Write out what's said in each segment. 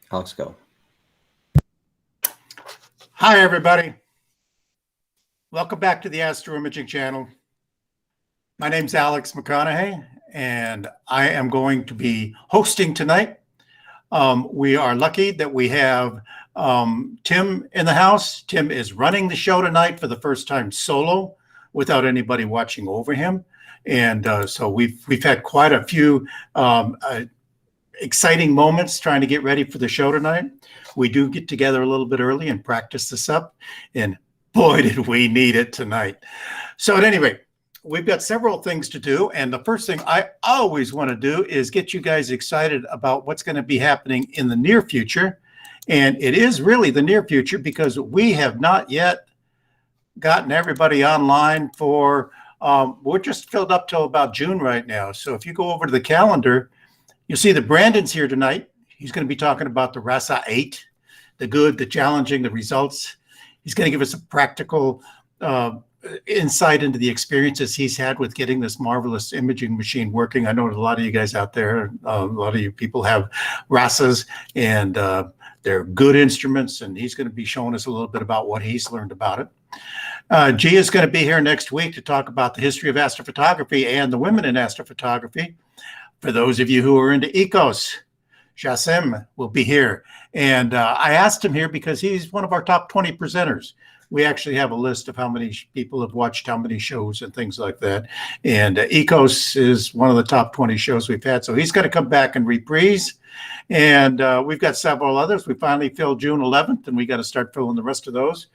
Alex, go. Hi, everybody. Welcome back to the Astro Imaging channel. My name's Alex McConaughey, and I am going to be hosting tonight. We are lucky that we have Tim in the house. Tim is running the show tonight for the first time solo without anybody watching over him. And so we've had quite a few exciting moments trying to get ready for the show tonight. We do get together a little bit early and practice this up, and boy, did we need it tonight. So at any rate, we've got several things to do, and the first thing I always want to do is get you guys excited about what's going to be happening in the near future. And it is really the near future because we have not yet gotten everybody online for, we're just filled up till about June right now. So if you go over to the calendar, you'll see that Brandon's here tonight. He's going to be talking about the RASA 8, the good, the challenging, the results. He's going to give us a practical insight into the experiences he's had with getting this marvelous imaging machine working. I know a lot of you guys out there, a lot of you people have RASAs, and they're good instruments, and he's going to be showing us a little bit about what he's learned about it. Gia is going to be here next week to talk about the history of astrophotography and the women in astrophotography. For those of you who are into ECOS, Jassim will be here. And I asked him here because he's one of our top 20 presenters. We actually have a list of how many people have watched how many shows and things like that. And ECOS is one of the top 20 shows we've had. So he's going to come back and reprise. And we've got several others. We finally filled June 11th, and we got to start filling the rest of those.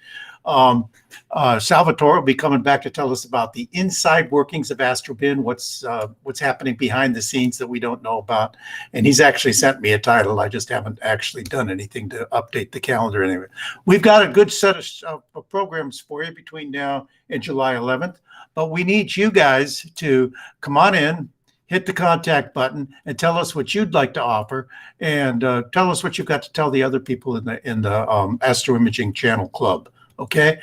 Salvatore will be coming back to tell us about the inside workings of AstroBin, what's happening behind the scenes that we don't know about. And he's actually sent me a title. I just haven't actually done anything to update the calendar anyway. We've got a good set of programs for you between now and July 11th, but we need you guys to come on in, hit the contact button, and tell us what you'd like to offer, and tell us what you've got to tell the other people in the Astro Imaging Channel Club. Okay,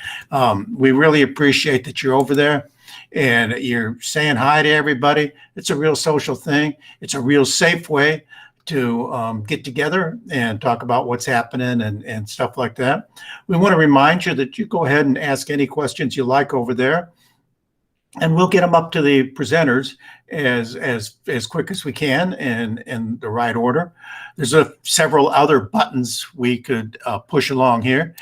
we really appreciate that you're over there and you're saying hi to everybody. It's a real social thing. It's a real safe way to get together and talk about what's happening and stuff like that. We want to remind you that you go ahead and ask any questions you like over there, and we'll get them up to the presenters as quick as we can and in the right order. There's several other buttons we could push along here,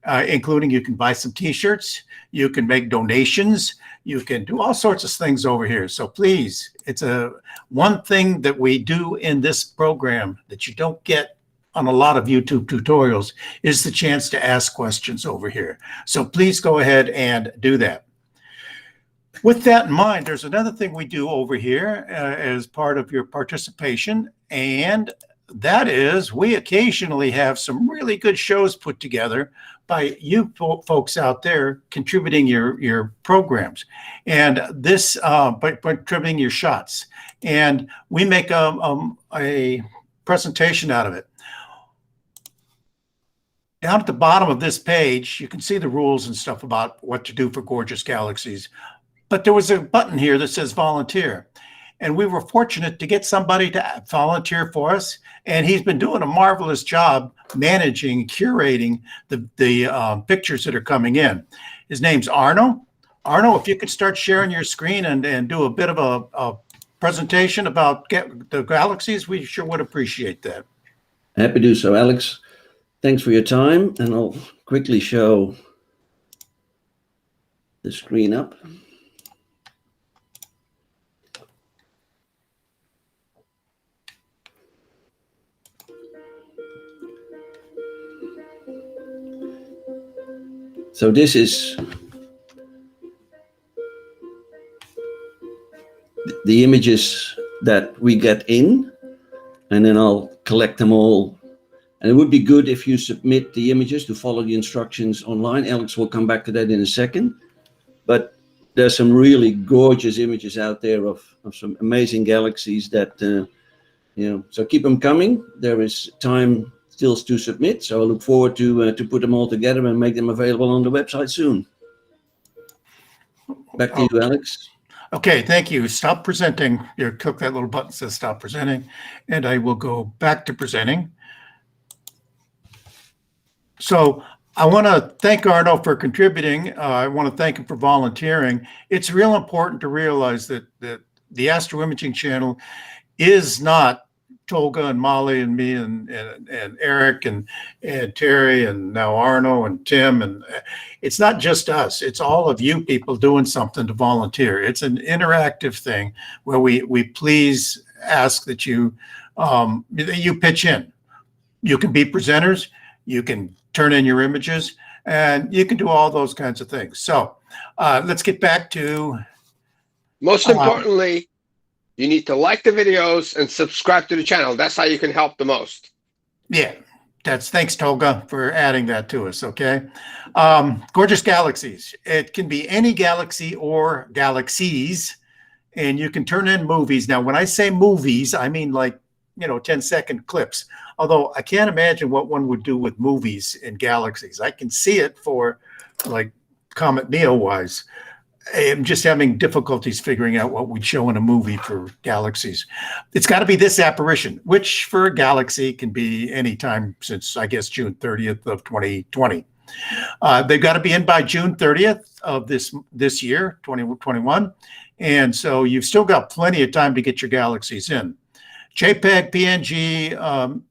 including you can buy some t-shirts, you can make donations, you can do all sorts of things over here. So please, it's one thing that we do in this program that you don't get on a lot of YouTube tutorials is the chance to ask questions over here. So please go ahead and do that. With that in mind, there's another thing we do over here as part of your participation, and that is we occasionally have some really good shows put together by you folks out there contributing your programs, and this by contributing your shots, and we make a presentation out of it. Down at the bottom of this page, you can see the rules and stuff about what to do for gorgeous galaxies. But there was a button here that says volunteer. And we were fortunate to get somebody to volunteer for us. And he's been doing a marvelous job managing, curating the pictures that are coming in. His name's Arno. Arno, if you could start sharing your screen and do a bit of a presentation about the galaxies, we sure would appreciate that. Happy to do so, Alex. Thanks for your time. And I'll quickly show the screen up. So this is the images that we get in, and then I'll collect them all. And it would be good if you submit the images to follow the instructions online. Alex will come back to that in a second. But there's some really gorgeous images out there of some amazing galaxies that, so keep them coming. There is time still to submit, so I look forward to put them all together and make them available on the website soon. Back to you, Alex. Okay, thank you. Stop presenting. You click that little button that says stop presenting, and I will go back to presenting. So I want to thank Arno for contributing. I want to thank him for volunteering. It's real important to realize that the Astro Imaging channel is not Tolga and Molly and me and Eric and Terry and now Arno and Tim, and it's not just us. It's all of you people doing something to volunteer. It's an interactive thing where we please ask that you pitch in. You can be presenters, you can turn in your images, and you can do all those kinds of things. So let's get back to most importantly. You need to like the videos and subscribe to the channel. That's how you can help the most. Yeah, thanks, Tolga, for adding that to us, okay? Gorgeous galaxies. It can be any galaxy or galaxies, and you can turn in movies. Now, when I say movies, I mean like, 10-second clips. Although I can't imagine what one would do with movies in galaxies. I can see it for like Comet Neo-wise. I'm just having difficulties figuring out what we'd show in a movie for galaxies. It's got to be this apparition, which for a galaxy can be any time since, I guess, June 30th of 2020. They've got to be in by June 30th of this year, 2021. And so you've still got plenty of time to get your galaxies in. JPEG, PNG,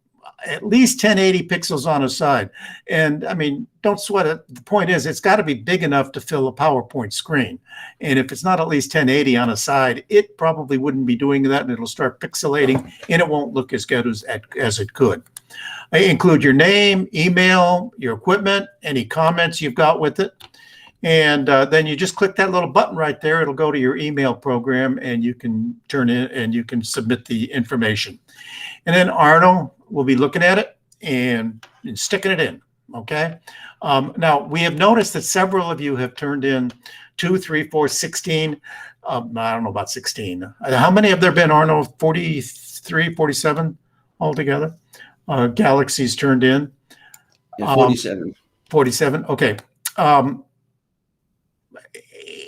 at least 1080 pixels on a side. And I mean, don't sweat it. The point is, it's got to be big enough to fill a PowerPoint screen. And if it's not at least 1080 on a side, it probably wouldn't be doing that, and it'll start pixelating, and it won't look as good as it could. Include your name, email, your equipment, any comments you've got with it. And then you just click that little button right there. It'll go to your email program, and you can turn in and you can submit the information. And then Arno will be looking at it and sticking it in, okay? Now, we have noticed that several of you have turned in 2, 3, 4, 16. I don't know about 16. How many have there been, Arno? 43, 47 altogether? Galaxies turned in? Yeah, 47. 47, okay.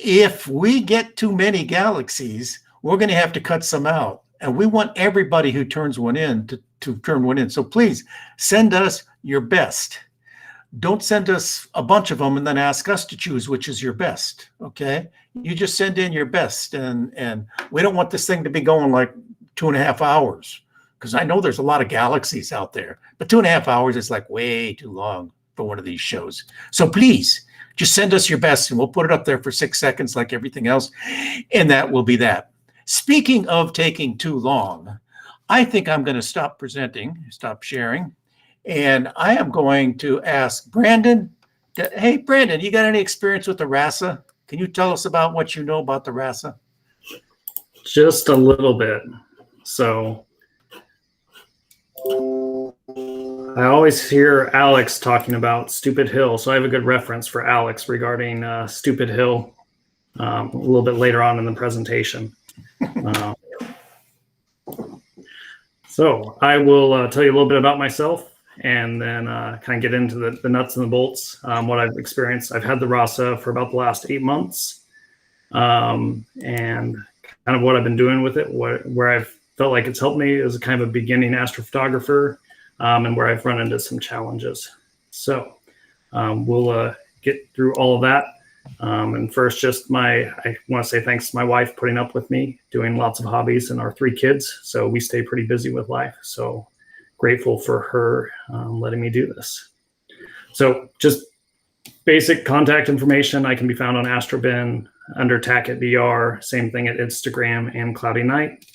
If we get too many galaxies, we're going to have to cut some out. And we want everybody who turns one in to turn one in. So please send us your best. Don't send us a bunch of them and then ask us to choose which is your best, okay? You just send in your best. And we don't want this thing to be going like 2.5 hours, because I know there's a lot of galaxies out there. But 2.5 hours is like way too long for one of these shows. So please, just send us your best, and we'll put it up there for 6 seconds like everything else, and that will be that. Speaking of taking too long, I think I'm going to stop presenting, stop sharing, and I am going to ask Brandon. Hey, Brandon, you got any experience with the RASA? Can you tell us about what you know about the RASA? Just a little bit. So I always hear Alex talking about Stupid Hill, so I have a good reference for Alex regarding Stupid Hill a little bit later on in the presentation. So I will tell you a little bit about myself, and then kind of get into the nuts and the bolts, what I've experienced. I've had the RASA for about the last 8 months, and kind of what I've been doing with it, where I've felt like it's helped me as a kind of a beginning astrophotographer, and where I've run into some challenges. So we'll get through all of that. And first, I want to say thanks to my wife putting up with me, doing lots of hobbies, and our 3 kids. So we stay pretty busy with life. So grateful for her letting me do this. So just basic contact information. I can be found on Astrobin under Tackett VR. Same thing at Instagram and Cloudy Night.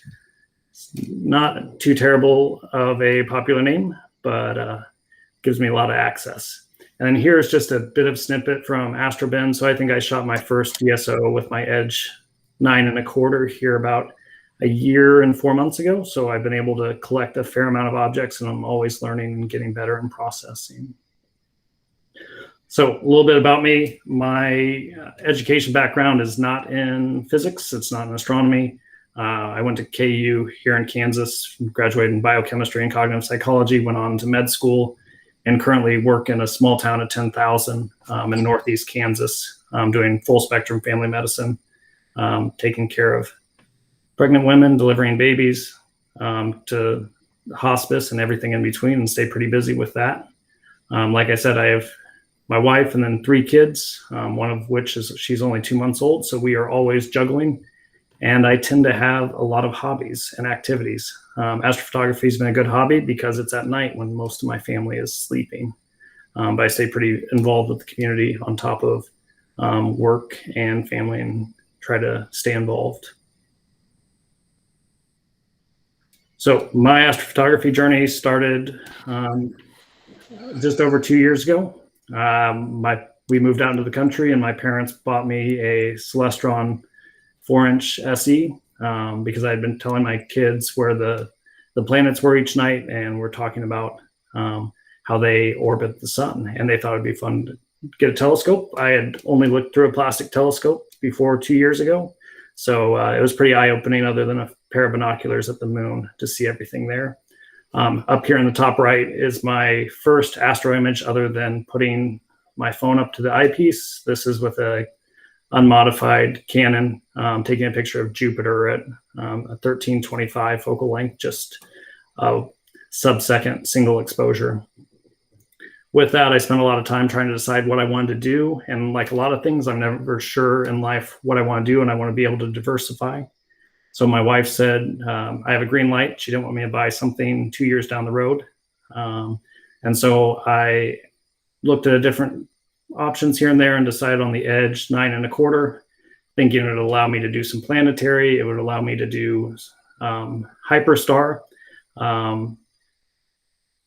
Not too terrible of a popular name, but gives me a lot of access. And then here's just a bit of snippet from Astrobin. So I think I shot my first DSO with my Edge 9 1/4 here about a year and 4 months ago. So I've been able to collect a fair amount of objects, and I'm always learning and getting better in processing. So a little bit about me. My education background is not in physics. It's not in astronomy. I went to KU here in Kansas, graduated in biochemistry and cognitive psychology, went on to med school, and currently work in a small town of 10,000 in Northeast Kansas, doing full spectrum family medicine, taking care of pregnant women, delivering babies, to hospice and everything in between, and stay pretty busy with that. Like I said, I have my wife and then 3 kids, one of which she's only 2 months old. So we are always juggling. And I tend to have a lot of hobbies and activities. Astrophotography has been a good hobby because it's at night when most of my family is sleeping. But I stay pretty involved with the community on top of work and family and try to stay involved. So my astrophotography journey started just over 2 years ago. We moved out into the country and my parents bought me a Celestron 4-inch SE because I had been telling my kids where the planets were each night, and we're talking about how they orbit the sun, and they thought it'd be fun to get a telescope. I had only looked through a plastic telescope before 2 years ago, so it was pretty eye-opening, other than a pair of binoculars at the moon, to see everything there. Up here in the top right is my first astro image other than putting my phone up to the eyepiece. This is with a unmodified Canon, taking a picture of Jupiter at a 1325 focal length, just a sub-second single exposure. With that, I spent a lot of time trying to decide what I wanted to do. And like a lot of things, I'm never sure in life what I want to do, and I want to be able to diversify. So my wife said, I have a green light. She didn't want me to buy something 2 years down the road. And so I looked at different options here and there and decided on the Edge 9 1/4, thinking it would allow me to do some planetary. It would allow me to do Hyperstar.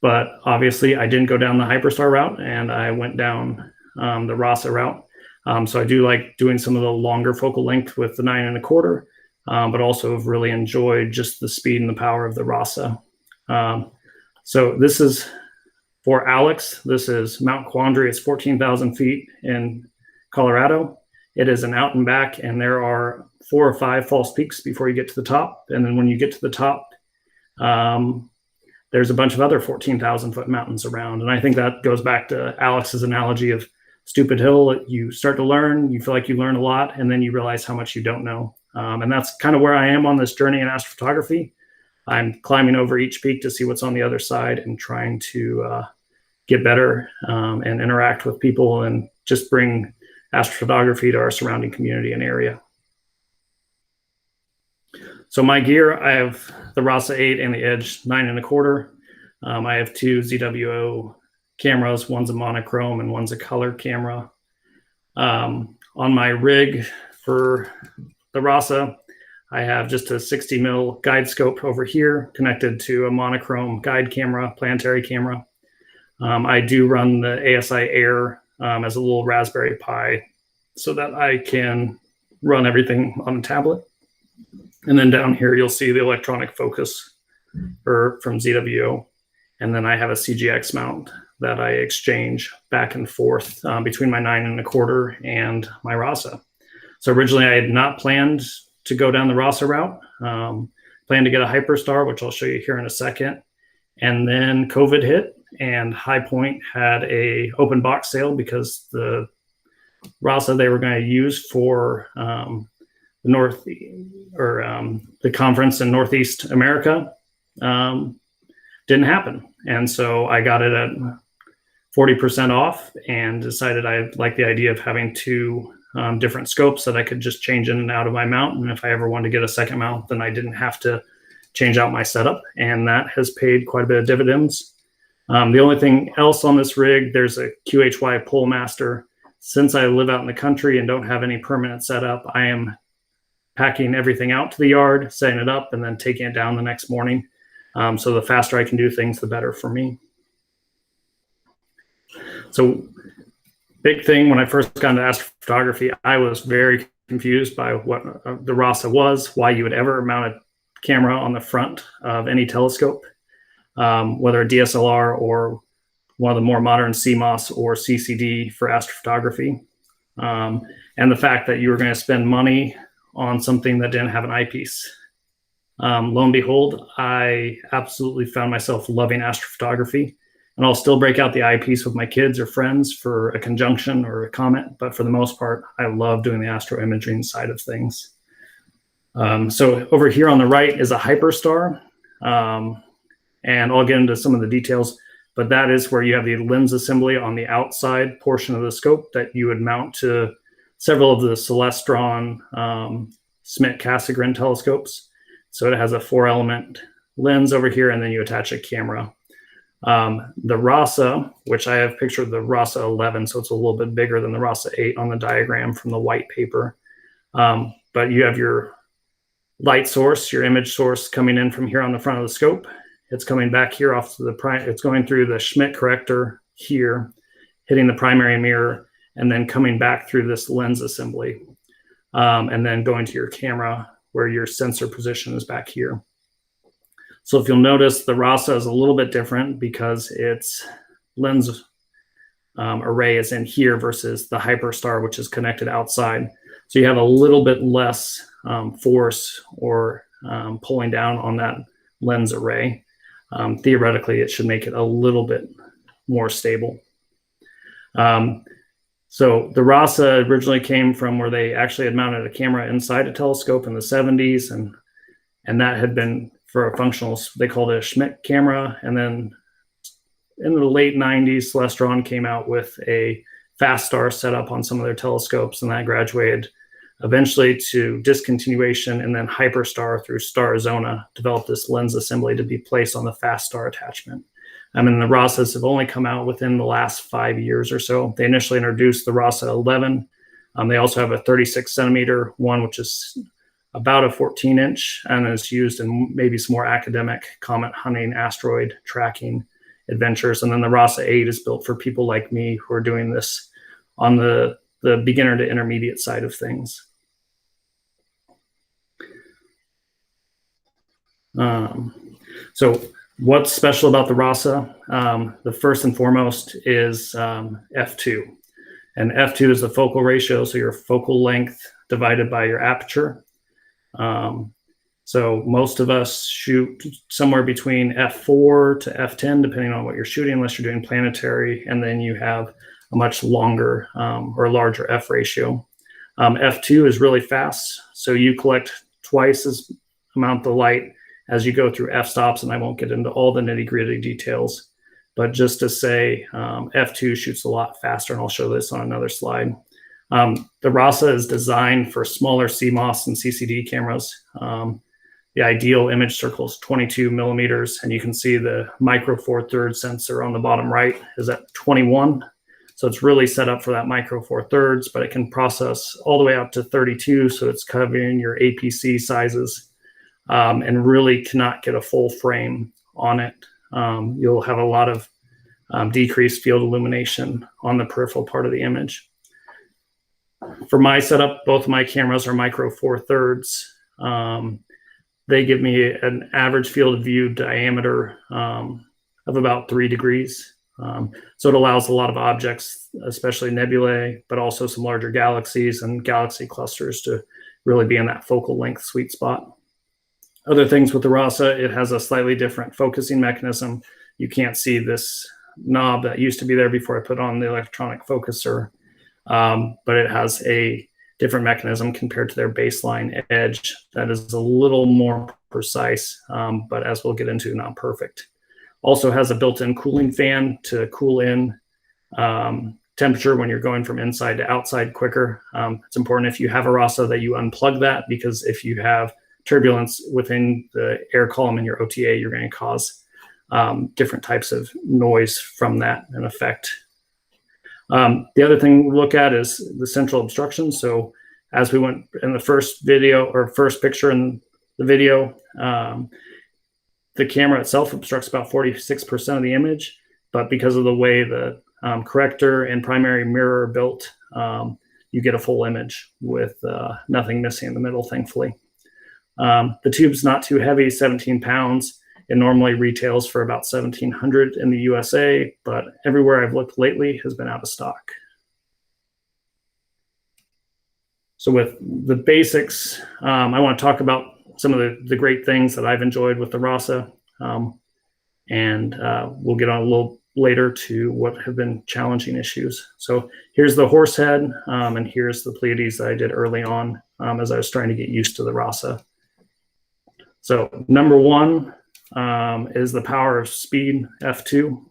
But obviously I didn't go down the Hyperstar route, and I went down the RASA route. So I do like doing some of the longer focal length with the 9 1/4, but also have really enjoyed just the speed and the power of the RASA. So this is for Alex. This is Mount Quandary. It's 14,000 feet in Colorado. It is an out and back, and there are 4 or 5 false peaks before you get to the top. And then when you get to the top, there's a bunch of other 14,000 foot mountains around. And I think that goes back to Alex's analogy of stupid hill. You start to learn, you feel like you learn a lot, and then you realize how much you don't know. And that's kind of where I am on this journey in astrophotography. I'm climbing over each peak to see what's on the other side and trying to get better and interact with people and just bring astrophotography to our surrounding community and area. So my gear, I have the RASA 8 and the Edge 9 1/4. I have 2 ZWO cameras. One's a monochrome and one's a color camera. On my rig for the RASA, I have just a 60 mil guide scope over here connected to a monochrome guide camera, planetary camera. I do run the ASI Air as a little Raspberry Pi so that I can run everything on a tablet. And then down here, you'll see the electronic focus from ZWO. And then I have a CGX mount that I exchange back and forth between my 9 1/4 and my RASA. So originally I had not planned to go down the RASA route, planned to get a Hyperstar, which I'll show you here in a second. And then COVID hit, and High Point had a open box sale because the RASA they were going to use for the conference in Northeast America didn't happen. And so I got it at 40% off and decided I liked the idea of having 2 different scopes that I could just change in and out of my mount. And if I ever wanted to get a second mount, then I didn't have to change out my setup. And that has paid quite a bit of dividends. The only thing else on this rig, there's a QHY pole master. Since I live out in the country and don't have any permanent setup, I am packing everything out to the yard, setting it up, and then taking it down the next morning. So the faster I can do things, the better for me. So big thing, when I first got into astrophotography, I was very confused by what the RASA was, why you would ever mount a camera on the front of any telescope, whether a DSLR or one of the more modern CMOS or CCD for astrophotography. And the fact that you were going to spend money on something that didn't have an eyepiece. Lo and behold, I absolutely found myself loving astrophotography, and I'll still break out the eyepiece with my kids or friends for a conjunction or a comet. But for the most part, I love doing the astro imaging side of things. So over here on the right is a Hyperstar. And I'll get into some of the details. but that is where you have the lens assembly on the outside portion of the scope that you would mount to several of the Celestron Schmidt-Cassegrain telescopes. So it has a 4-element lens over here, and then you attach a camera. The RASA, which I have pictured the RASA 11, so it's a little bit bigger than the RASA 8 on the diagram from the white paper. But you have your light source, your image source coming in from here on the front of the scope. It's coming back here off to the it's going through the Schmidt corrector here, hitting the primary mirror, and then coming back through this lens assembly, and then going to your camera where your sensor position is back here. So if you'll notice, the RASA is a little bit different because its lens array is in here versus the Hyperstar, which is connected outside. So you have a little bit less force or pulling down on that lens array. Theoretically, it should make it a little bit more stable. So the RASA originally came from where they actually had mounted a camera inside a telescope in the 70s, and that had been for a functional, they called it a Schmidt camera. And then in the late 90s, Celestron came out with a fast star setup on some of their telescopes, and that graduated eventually to discontinuation, and then Hyperstar through Starizona developed this lens assembly to be placed on the fast star attachment. And the RASAs have only come out within the last 5 years or so. They initially introduced the RASA 11. They also have a 36 centimeter one, which is about a 14-inch, and is used in maybe some more academic comet hunting, asteroid tracking adventures. And then the RASA 8 is built for people like me who are doing this on the beginner to intermediate side of things. So what's special about the RASA? The first and foremost is f2. And f2 is the focal ratio, so your focal length divided by your aperture. So most of us shoot somewhere between f4 to f10, depending on what you're shooting, unless you're doing planetary, and then you have a much longer or larger f ratio. F2 is really fast, so you collect twice as amount of light as you go through f-stops, and I won't get into all the nitty-gritty details, but just to say f2 shoots a lot faster, and I'll show this on another slide. The RASA is designed for smaller CMOS and CCD cameras. The ideal image circle is 22 millimeters, and you can see the micro four thirds sensor on the bottom right is at 21. So it's really set up for that micro four thirds, but it can process all the way up to 32. So it's covering your APC sizes, and really cannot get a full frame on it. You'll have a lot of decreased field illumination on the peripheral part of the image. For my setup, both of my cameras are micro four thirds. They give me an average field of view diameter of about 3 degrees. So it allows a lot of objects, especially nebulae, but also some larger galaxies and galaxy clusters to really be in that focal length sweet spot. Other things with the RASA, it has a slightly different focusing mechanism. You can't see this knob that used to be there before I put on the electronic focuser, but it has a different mechanism compared to their baseline edge that is a little more precise, but as we'll get into, not perfect. Also has a built-in cooling fan to cool in temperature when you're going from inside to outside quicker. It's important if you have a RASA that you unplug that, because if you have turbulence within the air column in your OTA, you're going to cause different types of noise from that and effect. The other thing we look at is the central obstruction. So as we went in the first video or first picture in the video, the camera itself obstructs about 46% of the image, but because of the way the corrector and primary mirror are built, you get a full image with nothing missing in the middle, thankfully. The tube's not too heavy, 17 pounds. It normally retails for about $1,700 in the USA, but everywhere I've looked lately has been out of stock. So with the basics, I want to talk about some of the great things that I've enjoyed with the RASA, and we'll get on a little later to what have been challenging issues. So here's the horse head, and here's the Pleiades that I did early on as I was trying to get used to the RASA. So number one is the power of speed, f2.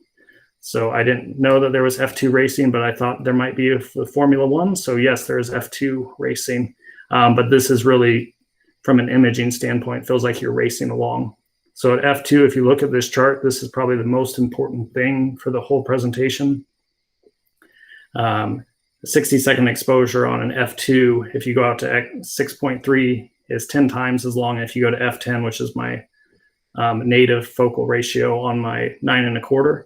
So I didn't know that there was F2 racing, but I thought there might be for Formula One. So yes, there is F2 racing, but this is really, from an imaging standpoint, feels like you're racing along. So at F2, if you look at this chart, this is probably the most important thing for the whole presentation. 60-second exposure on an F2, if you go out to 6.3, is 10 times as long. If you go to F10, which is my native focal ratio on my 9.25,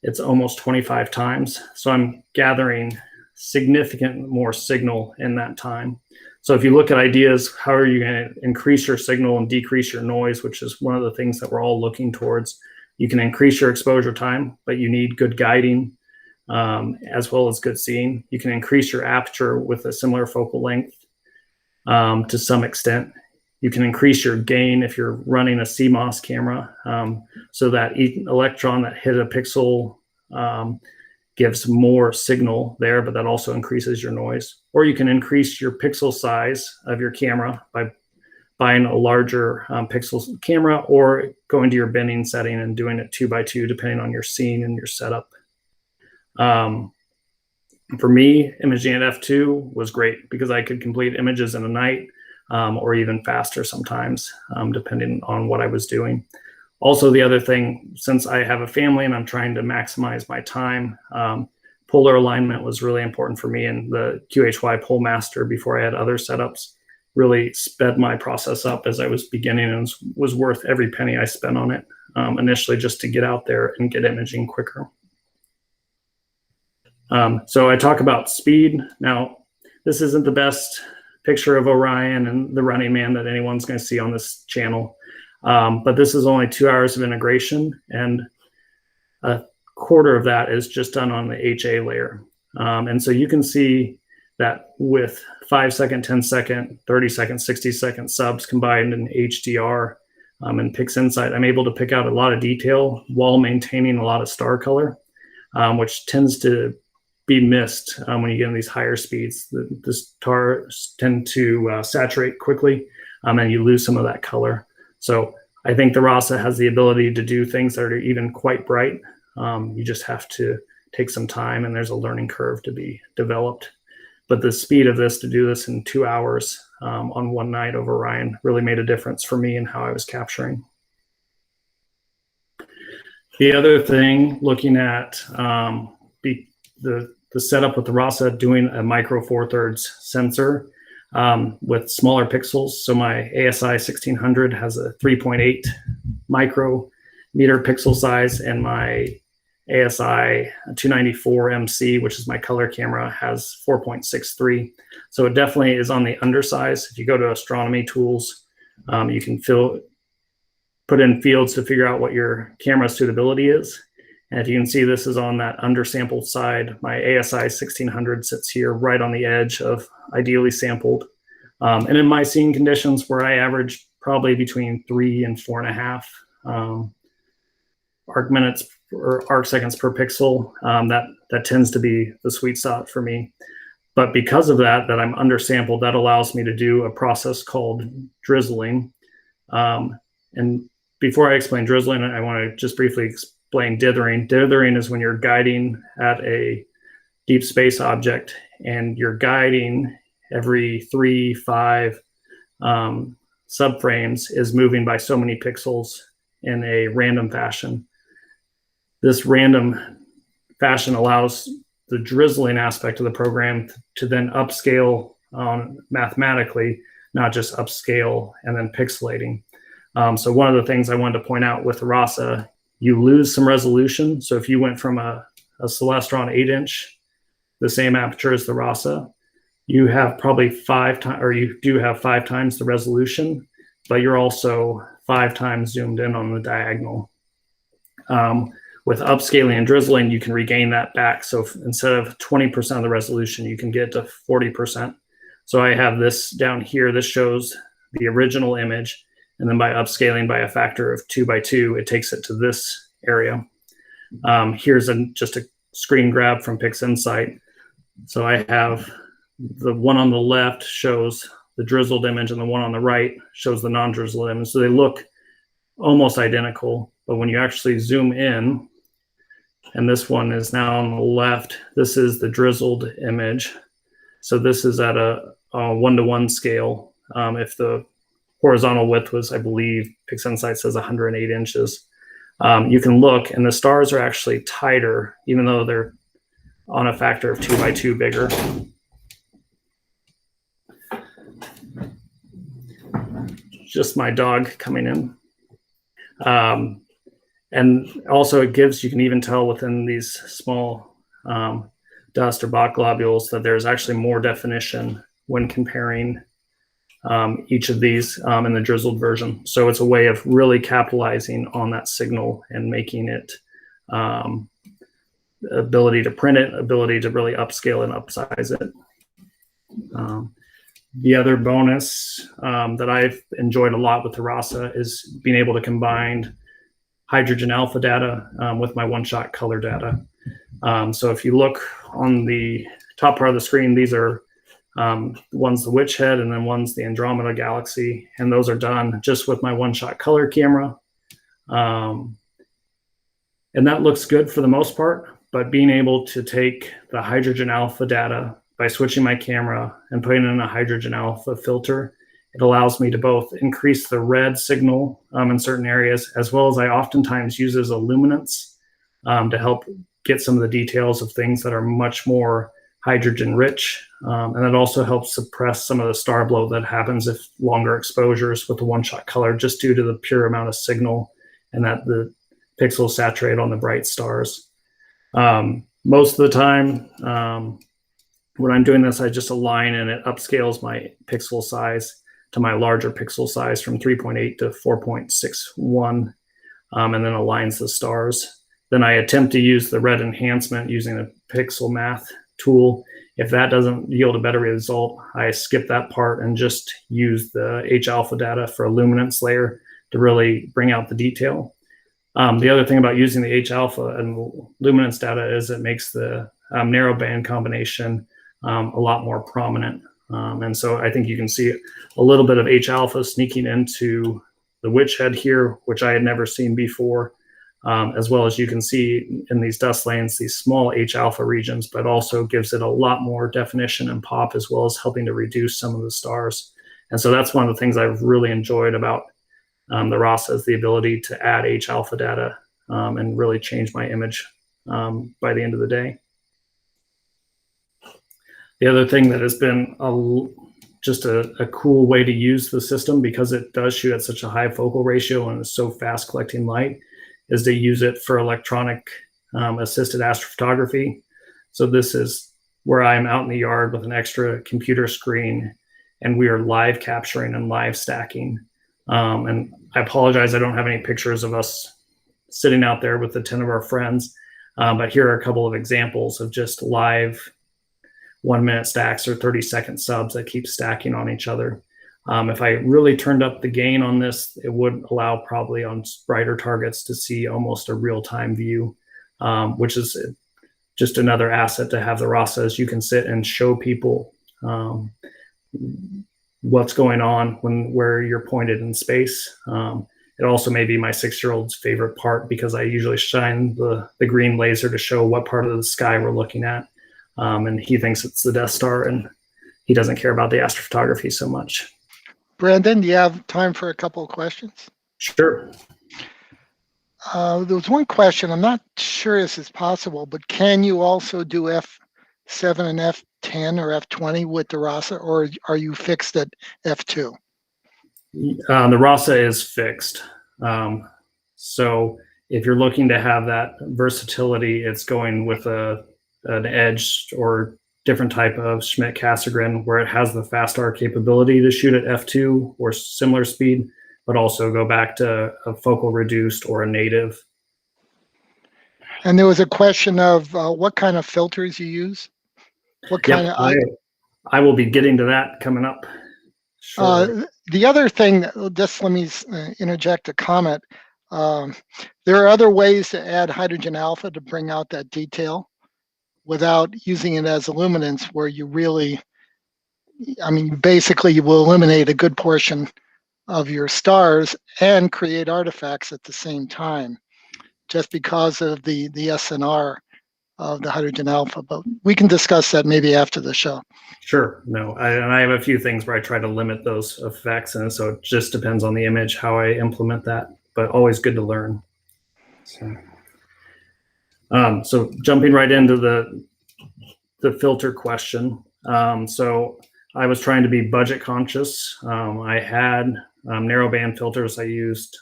it's almost 25 times. So I'm gathering significant more signal in that time. So if you look at ideas, how are you going to increase your signal and decrease your noise, which is one of the things that we're all looking towards. You can increase your exposure time, but you need good guiding as well as good seeing. You can increase your aperture with a similar focal length to some extent. You can increase your gain if you're running a CMOS camera, so that each electron that hit a pixel gives more signal there, but that also increases your noise. Or you can increase your pixel size of your camera by buying a larger pixel camera, or going to your binning setting and doing it 2x2, depending on your scene and your setup. For me, imaging at F2 was great because I could complete images in a night, or even faster sometimes, depending on what I was doing. Also, the other thing, since I have a family and I'm trying to maximize my time, polar alignment was really important for me, and the QHY Pole Master, before I had other setups, really sped my process up as I was beginning, and was worth every penny I spent on it initially, just to get out there and get imaging quicker. So I talk about speed. Now, this isn't the best picture of Orion and the Running Man that anyone's going to see on this channel. But this is only 2 hours of integration, and a quarter of that is just done on the HA layer. And so you can see that with 5-second, 10-second, 30-second, 60-second subs combined in HDR and PixInsight, I'm able to pick out a lot of detail while maintaining a lot of star color, which tends to be missed when you get in these higher speeds. The stars tend to saturate quickly, and you lose some of that color. So I think the RASA has the ability to do things that are even quite bright. You just have to take some time, and there's a learning curve to be developed. But the speed of this, to do this in 2 hours on one night over Orion, really made a difference for me in how I was capturing. The other thing, looking at the setup with the RASA, doing a micro 4/3 sensor with smaller pixels. So my ASI 1600 has a 3.8 micrometer pixel size, and my ASI 294 MC, which is my color camera, has 4.63. So it definitely is on the undersize. If you go to astronomy tools, you can put in fields to figure out what your camera suitability is. And if you can see, this is on that undersampled side. My ASI 1600 sits here right on the edge of ideally sampled. And in my scene conditions, where I average probably between 3 and 4.5 arc minutes or arc seconds per pixel, that tends to be the sweet spot for me. But because of that I'm undersampled, that allows me to do a process called drizzling. And before I explain drizzling, I want to just briefly explain dithering. Dithering is when you're guiding at a deep space object, and you're guiding every 3-5 subframes is moving by so many pixels in a random fashion. This random fashion allows the drizzling aspect of the program to then upscale mathematically, not just upscale and then pixelating. So one of the things I wanted to point out with the RASA, you lose some resolution. So if you went from a Celestron 8-inch, the same aperture as the RASA, you have probably 5 times, or you do have 5 times the resolution, but you're also 5 times zoomed in on the diagonal. With upscaling and drizzling, you can regain that back. So instead of 20% of the resolution, you can get to 40%. So I have this down here. This shows the original image. And then by upscaling by a factor of 2x2, it takes it to this area. Here's just a screen grab from PixInsight. So I have the one on the left shows the drizzled image, and the one on the right shows the non-drizzled image. So they look almost identical, but when you actually zoom in, And this one is now on the left. This is the drizzled image. So this is at a 1-to-1 scale. If the horizontal width was, I believe, PixInsight says 108 inches. You can look, and the stars are actually tighter, even though they're on a factor of 2x2 bigger. Just my dog coming in. And also it gives, you can even tell within these small dust or Bach globules that there's actually more definition when comparing each of these in the drizzled version. So it's a way of really capitalizing on that signal and making it ability to print it, ability to really upscale and upsize it. The other bonus that I've enjoyed a lot with the RASA is being able to combine hydrogen alpha data with my one-shot color data. So if you look on the top part of the screen, these are one's the Witch Head and then one's the Andromeda Galaxy. And those are done just with my one-shot color camera. And that looks good for the most part, but being able to take the hydrogen alpha data by switching my camera and putting in a hydrogen alpha filter, it allows me to both increase the red signal in certain areas, as well as I oftentimes use as a luminance to help get some of the details of things that are much more hydrogen rich. And it also helps suppress some of the star blow that happens if longer exposures with the one-shot color, just due to the pure amount of signal and that the pixels saturate on the bright stars. Most of the time, when I'm doing this, I just align and it upscales my pixel size to my larger pixel size from 3.8 to 4.61, and then aligns the stars. Then I attempt to use the red enhancement using a pixel math tool. If that doesn't yield a better result, I skip that part and just use the H-alpha data for a luminance layer to really bring out the detail. The other thing about using the H-alpha and luminance data is it makes the narrow band combination a lot more prominent. And so I think you can see a little bit of H-alpha sneaking into the Witch Head here, which I had never seen before, as well as you can see in these dust lanes, these small H-alpha regions, but also gives it a lot more definition and pop, as well as helping to reduce some of the stars. And so that's one of the things I've really enjoyed about the RASA, is the ability to add H-alpha data and really change my image by the end of the day. The other thing that has been just a cool way to use the system, because it does shoot at such a high focal ratio and is so fast collecting light, is to use it for electronic assisted astrophotography. So this is where I'm out in the yard with an extra computer screen, and we are live capturing and live stacking. And I apologize, I don't have any pictures of us sitting out there with the 10 of our friends, but here are a couple of examples of just live 1-minute stacks or 30-second subs that keep stacking on each other. If I really turned up the gain on this, it would allow probably on brighter targets to see almost a real-time view, which is just another asset to have the RASA, as you can sit and show people what's going on where you're pointed in space. It also may be my 6-year-old's favorite part, because I usually shine the green laser to show what part of the sky we're looking at. And he thinks it's the Death Star, and he doesn't care about the astrophotography so much. Brandon, do you have time for a couple of questions? Sure. There was one question. I'm not sure this is possible, but can you also do F7 and F10 or F20 with the RASA, or are you fixed at F2? The RASA is fixed. So if you're looking to have that versatility, it's going with an edge or different type of Schmidt-Cassegrain, where it has the FastR capability to shoot at F2 or similar speed, but also go back to a focal reduced or a native. And there was a question of what kind of filters you use. What kind of? I will be getting to that coming up. Sure. The other thing, just let me interject a comment. There are other ways to add hydrogen alpha to bring out that detail without using it as a luminance, where you really, basically you will eliminate a good portion of your stars and create artifacts at the same time. just because of the SNR of the hydrogen alpha. But we can discuss that maybe after the show. Sure. No, and I have a few things where I try to limit those effects, and so it just depends on the image how I implement that. But always good to learn. So jumping right into the filter question. So I was trying to be budget conscious. I had narrowband filters. I used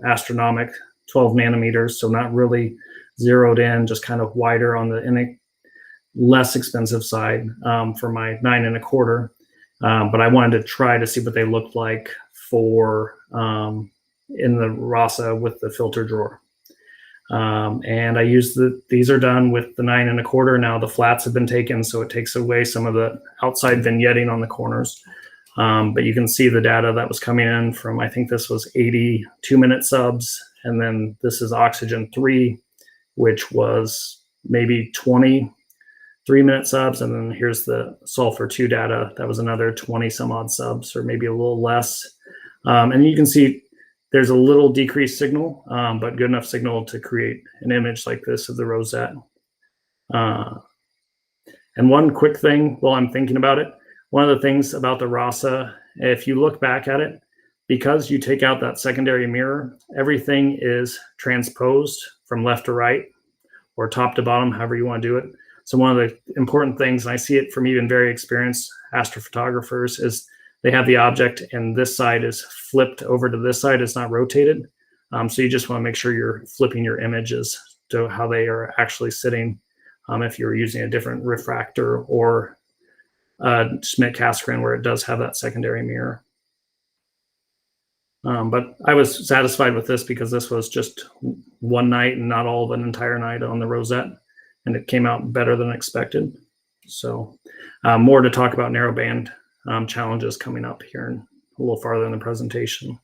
astronomic 12 nanometers, so not really zeroed in, just kind of wider on the less expensive side for my 9 1/4. But I wanted to try to see what they looked like for in the RASA with the filter drawer. And I used these are done with the 9 1/4. Now the flats have been taken, so it takes away some of the outside vignetting on the corners. But you can see the data that was coming in from, I think this was 80 2-minute subs. And then this is oxygen 3, which was maybe 20 3-minute subs. And then here's the sulfur 2 data. That was another 20 some odd subs, or maybe a little less. And you can see there's a little decreased signal, but good enough signal to create an image like this of the rosette. And one quick thing while I'm thinking about it, one of the things about the RASA, if you look back at it, because you take out that secondary mirror, everything is transposed from left to right or top to bottom, however you want to do it. So one of the important things, and I see it from even very experienced astrophotographers, is they have the object and this side is flipped over to this side. It's not rotated. So you just want to make sure you're flipping your images to how they are actually sitting. If you're using a different refractor or Schmidt-Cassegrain where it does have that secondary mirror. But I was satisfied with this because this was just one night and not all of an entire night on the rosette, and it came out better than expected. So more to talk about narrowband challenges coming up here and a little farther in the presentation.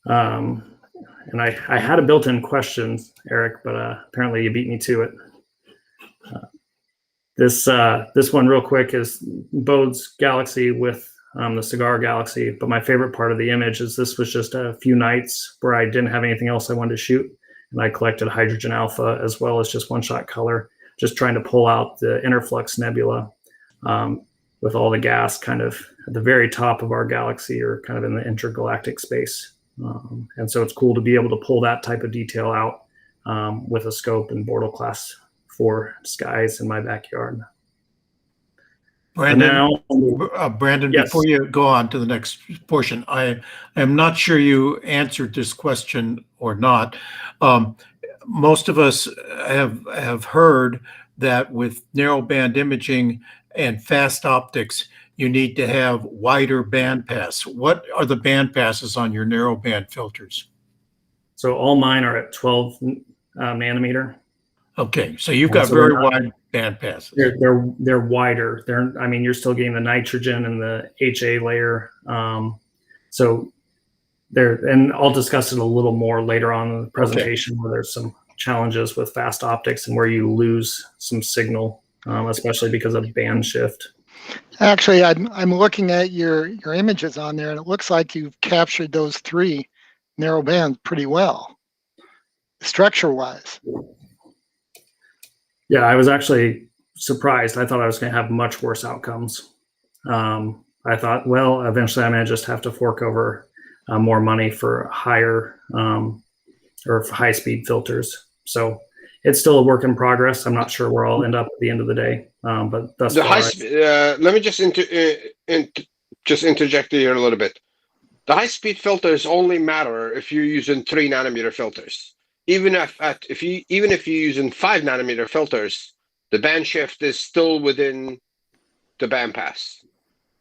And I had a built-in question, Eric, but apparently you beat me to it. This one real quick is Bode's galaxy with the cigar galaxy. But my favorite part of the image is this was just a few nights where I didn't have anything else I wanted to shoot. And I collected hydrogen alpha as well as just one-shot color, just trying to pull out the interflux nebula with all the gas kind of at the very top of our galaxy or kind of in the intergalactic space. And so it's cool to be able to pull that type of detail out with a scope and Bortle class 4 skies in my backyard. Brandon, Yes. Before you go on to the next portion, I am not sure you answered this question or not. Most of us have heard that with narrowband imaging and fast optics, you need to have wider bandpass. What are the bandpasses on your narrowband filters? So all mine are at 12 nanometer. Okay, so you've got very wide bandpasses. They're wider. I mean, you're still getting the nitrogen and the HA layer. So and I'll discuss it a little more later on in the presentation, where there's some challenges with fast optics and where you lose some signal, especially because of band shift. Actually, I'm looking at your images on there, and it looks like you've captured those 3 narrow bands pretty well, structure-wise. Yeah, I was actually surprised. I thought I was going to have much worse outcomes. I thought, well, eventually I'm going to just have to fork over more money for higher or for high-speed filters. So it's still a work in progress. I'm not sure where I'll end up at the end of the day. But thus far, let me just interject here a little bit. The high-speed filters only matter if you're using 3 nanometer filters. Even if you're using 5 nanometer filters, the band shift is still within the bandpass.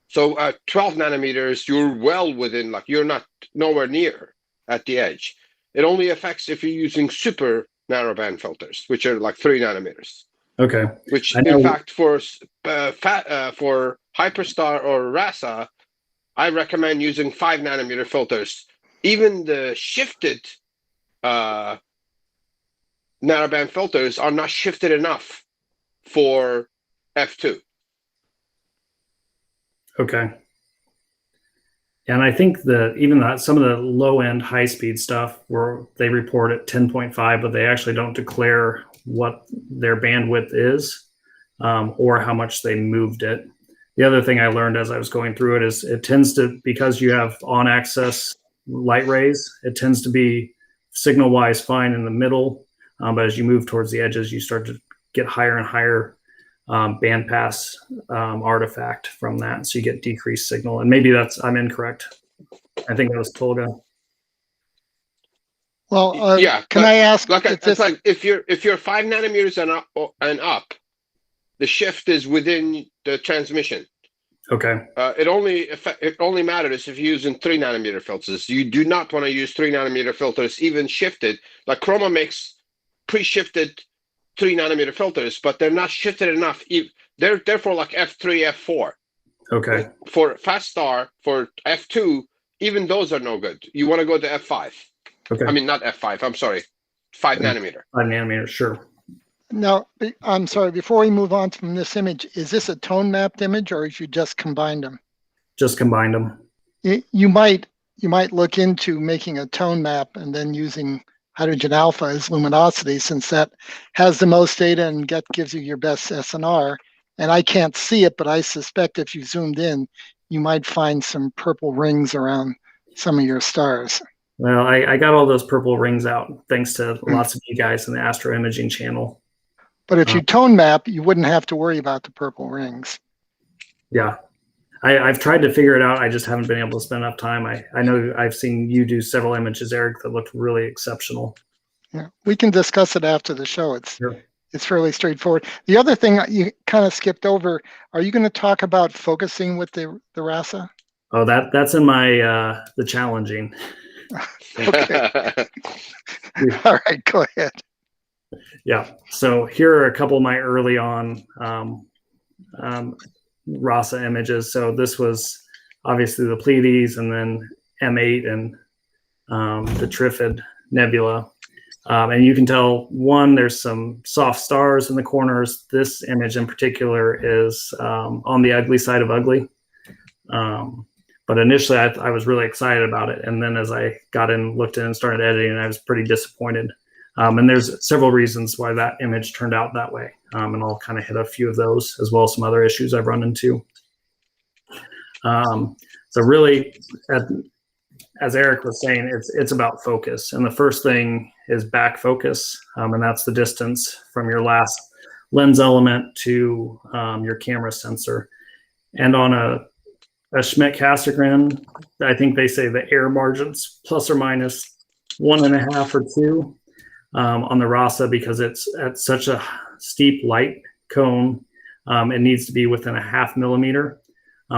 So at 12 nanometers, you're well within, like you're not nowhere near at the edge. It only affects if you're using super narrowband filters, which are like 3 nanometers. Okay. Which, in fact, for Hyperstar or RASA, I recommend using 5 nanometer filters. Even the shifted narrowband filters are not shifted enough for f2. Okay. And I think some of the low end high speed stuff where they report at 10.5, but they actually don't declare what their bandwidth is or how much they moved it. The other thing I learned as I was going through it is it tends to, because you have on axis light rays, it tends to be signal wise fine in the middle. But as you move towards the edges, you start to get higher and higher bandpass artifact from that. So you get decreased signal. And maybe I'm incorrect. I think that was Tolga. Well, yeah. can I ask? It's like if you're 5 nanometers and up, the shift is within the transmission. Okay. It only matters if you're using 3 nanometer filters. You do not want to use 3 nanometer filters, even shifted. Like Chroma makes pre-shifted 3 nanometer filters, but they're not shifted enough. They're for like F3, F4. Okay. For Faststar, for F2, even those are no good. You want to go to F5. Okay. I mean, not F5. I'm sorry, 5 nanometer. 5 nanometers, sure. Now, I'm sorry, before we move on from this image, is this a tone mapped image or you just combined them? Just combined them. You might look into making a tone map and then using hydrogen alpha as luminosity, since that has the most data and gives you your best SNR. And I can't see it, but I suspect if you zoomed in, you might find some purple rings around some of your stars. Well, I got all those purple rings out thanks to lots of you guys in the Astro Imaging channel. But if you tone map, you wouldn't have to worry about the purple rings. Yeah. I've tried to figure it out. I just haven't been able to spend enough time. I know I've seen you do several images, Eric, that looked really exceptional. Yeah, we can discuss it after the show. It's fairly straightforward. The other thing you kind of skipped over, are you going to talk about focusing with the RASA? Oh, that's in my the challenging. Okay. All right, go ahead. Yeah. So here are a couple of my early on RASA images. So this was obviously the Pleiades and then M8 and the Trifid Nebula. And you can tell, one, there's some soft stars in the corners. This image in particular is on the ugly side of ugly. But initially I was really excited about it. And then as I got in, looked in and started editing, I was pretty disappointed. And there's several reasons why that image turned out that way. And I'll kind of hit a few of those as well as some other issues I've run into. So really, as Eric was saying, it's about focus. And the first thing is back focus. And that's the distance from your last lens element to your camera sensor. And on a Schmidt-Cassegrain, I think they say the error margins plus or minus 1.5 or 2 on the RASA, because it's at such a steep light cone. It needs to be within 0.5 millimeter.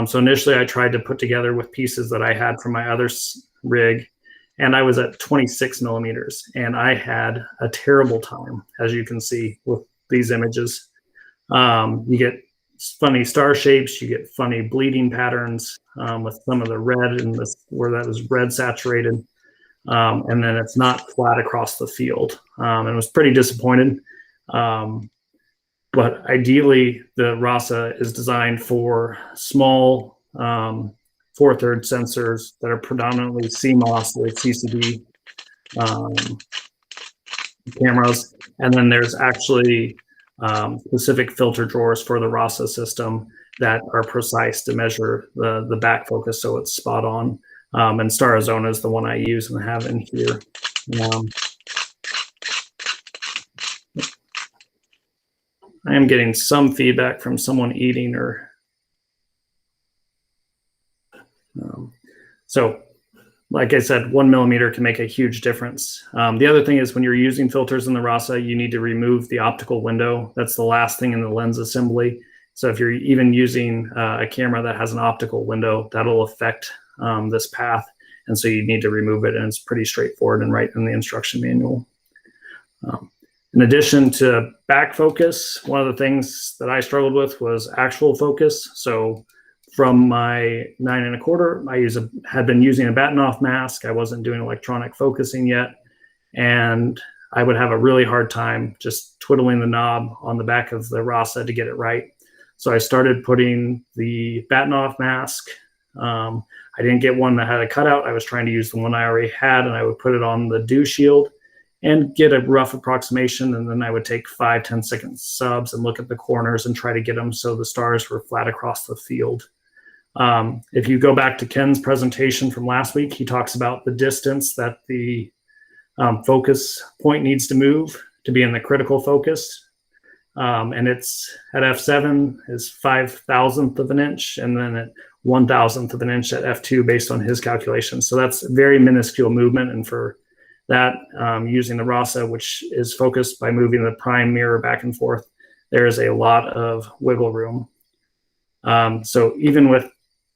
So initially I tried to put together with pieces that I had from my other rig, and I was at 26 millimeters, and I had a terrible time, as you can see with these images. You get funny star shapes, you get funny bleeding patterns with some of the red and where that was red saturated. And then it's not flat across the field. And it was pretty disappointed. But ideally, the RASA is designed for small 4/3 sensors that are predominantly CMOS or CCD cameras. And then there's actually specific filter drawers for the RASA system that are precise to measure the back focus so it's spot on. And Star Arizona is the one I use and have in here. I am getting some feedback from someone eating or so like I said, 1 millimeter can make a huge difference. The other thing is when you're using filters in the RASA, you need to remove the optical window. That's the last thing in the lens assembly. So if you're even using a camera that has an optical window, that'll affect this path. And so you need to remove it, and it's pretty straightforward and right in the instruction manual. In addition to back focus, one of the things that I struggled with was actual focus. So from my 9 1/4, I had been using a Batinoff mask. I wasn't doing electronic focusing yet. And I would have a really hard time just twiddling the knob on the back of the RASA to get it right. So I started putting the Batinoff mask I didn't get one that had a cutout. I was trying to use the one I already had, and I would put it on the dew shield and get a rough approximation. And then I would take 5-10 second subs and look at the corners and try to get them so the stars were flat across the field. If you go back to Ken's presentation from last week, he talks about the distance that the focus point needs to move to be in the critical focus. And it's at f7 is 5,000th of an inch, and then at 1,000th of an inch at f2 based on his calculations. So that's very minuscule movement. And for that, using the RASA, which is focused by moving the prime mirror back and forth, there is a lot of wiggle room. So even with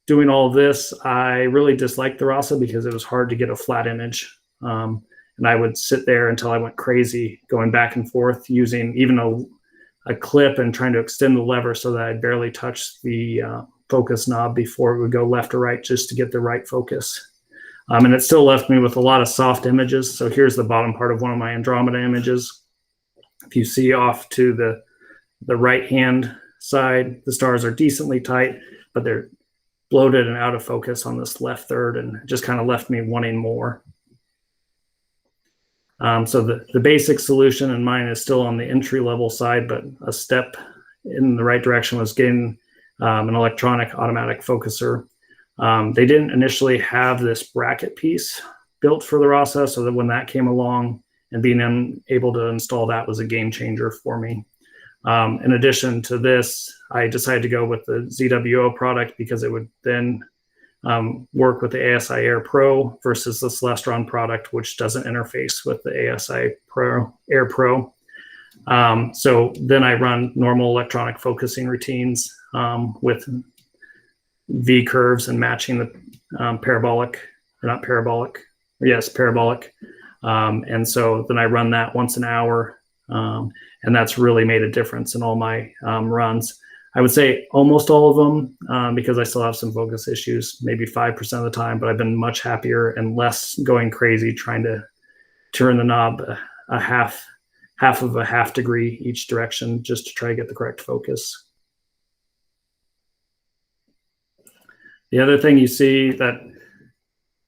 doing all of this, I really disliked the RASA because it was hard to get a flat image. And I would sit there until I went crazy going back and forth using even a clip and trying to extend the lever so that I barely touched the focus knob before it would go left or right just to get the right focus. And it still left me with a lot of soft images. So here's the bottom part of one of my Andromeda images. If you see off to the right-hand side, the stars are decently tight, but they're bloated and out of focus on this left third, and it just kind of left me wanting more. So the basic solution in mine is still on the entry-level side, but a step in the right direction was getting an electronic automatic focuser. They didn't initially have this bracket piece built for the RASA, so that when that came along and being able to install that was a game changer for me. In addition to this, I decided to go with the ZWO product because it would then work with the ASI Air Pro versus the Celestron product, which doesn't interface with the ASI Air Pro. So then I run normal electronic focusing routines with V curves and matching the parabolic. And so then I run that once an hour, and that's really made a difference in all my runs. I would say almost all of them, because I still have some focus issues, maybe 5% of the time, but I've been much happier and less going crazy trying to turn the knob a half of a half degree each direction just to try to get the correct focus. The other thing you see that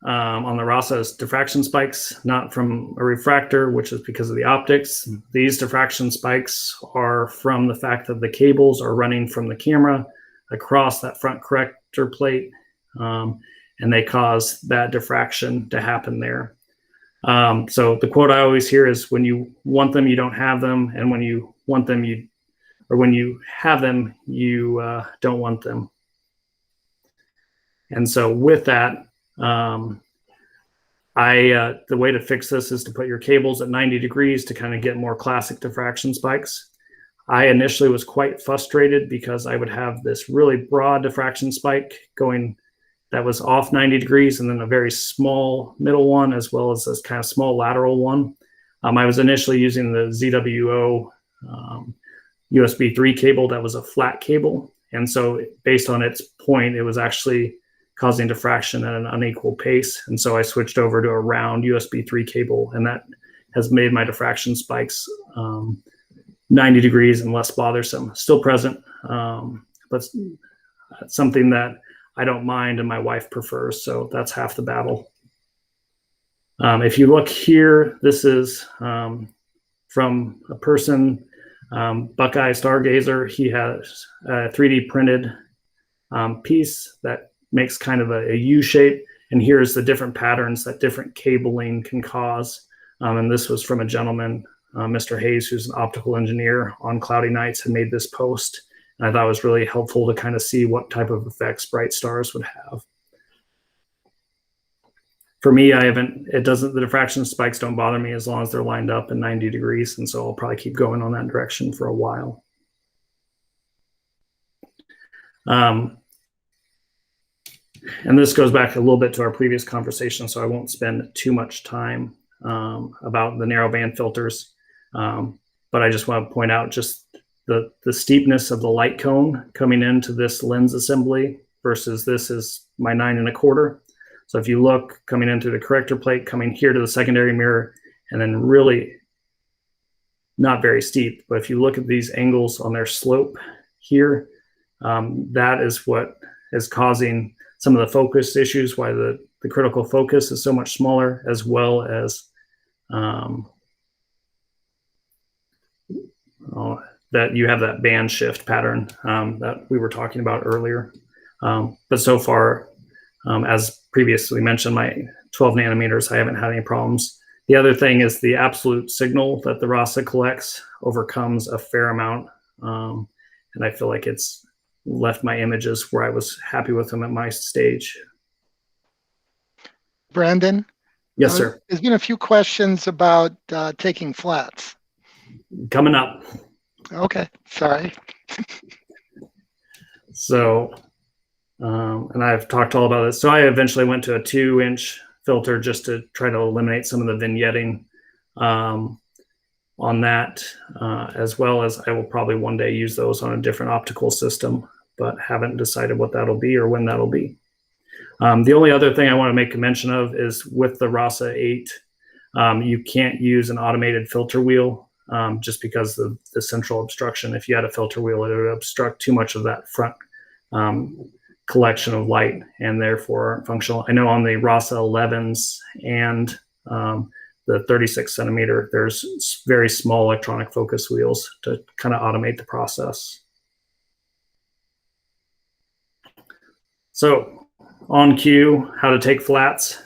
on the RASA is diffraction spikes, not from a refractor, which is because of the optics. These diffraction spikes are from the fact that the cables are running from the camera across that front corrector plate, and they cause that diffraction to happen there. So the quote I always hear is, when you want them, you don't have them, and when you want them, when you have them, you don't want them. And so with that, the way to fix this is to put your cables at 90 degrees to kind of get more classic diffraction spikes. I initially was quite frustrated because I would have this really broad diffraction spike going that was off 90 degrees, and then a very small middle one, as well as this kind of small lateral one. I was initially using the ZWO USB 3 cable that was a flat cable. And so based on its point, it was actually causing diffraction at an unequal pace. And so I switched over to a round USB 3 cable, and that has made my diffraction spikes 90 degrees and less bothersome. Still present, but something that I don't mind and my wife prefers. So that's half the battle. If you look here, this is from a person, Buckeye Stargazer. He has a 3D printed piece that makes kind of a U shape. And here's the different patterns that different cabling can cause. And this was from a gentleman, Mr. Hayes, who's an optical engineer on cloudy nights, had made this post. And I thought it was really helpful to kind of see what type of effects bright stars would have. For me, the diffraction spikes don't bother me as long as they're lined up in 90 degrees. And so I'll probably keep going on that direction for a while. And this goes back a little bit to our previous conversation, so I won't spend too much time about the narrowband filters. But I just want to point out just the steepness of the light cone coming into this lens assembly versus this is my 9 1/4. So if you look coming into the corrector plate, coming here to the secondary mirror, and then really not very steep. But if you look at these angles on their slope here, that is what is causing some of the focus issues, why the critical focus is so much smaller, as well as that you have that band shift pattern that we were talking about earlier. But so far, as previously mentioned, my 12 nanometers, I haven't had any problems. The other thing is the absolute signal that the RASA collects overcomes a fair amount. And I feel like it's left my images where I was happy with them at my stage. Brandon? Yes, sir. There's been a few questions about taking flats. Coming up. Okay, sorry. So, and I've talked all about this. So I eventually went to a 2-inch filter just to try to eliminate some of the vignetting on that, as well as I will probably one day use those on a different optical system, but haven't decided what that'll be or when that'll be. The only other thing I want to make a mention of is with the RASA 8, you can't use an automated filter wheel just because of the central obstruction. If you had a filter wheel, it would obstruct too much of that front collection of light and therefore aren't functional. I know on the RASA 11s and the 36 centimeter, there's very small electronic focus wheels to kind of automate the process. So on cue, how to take flats.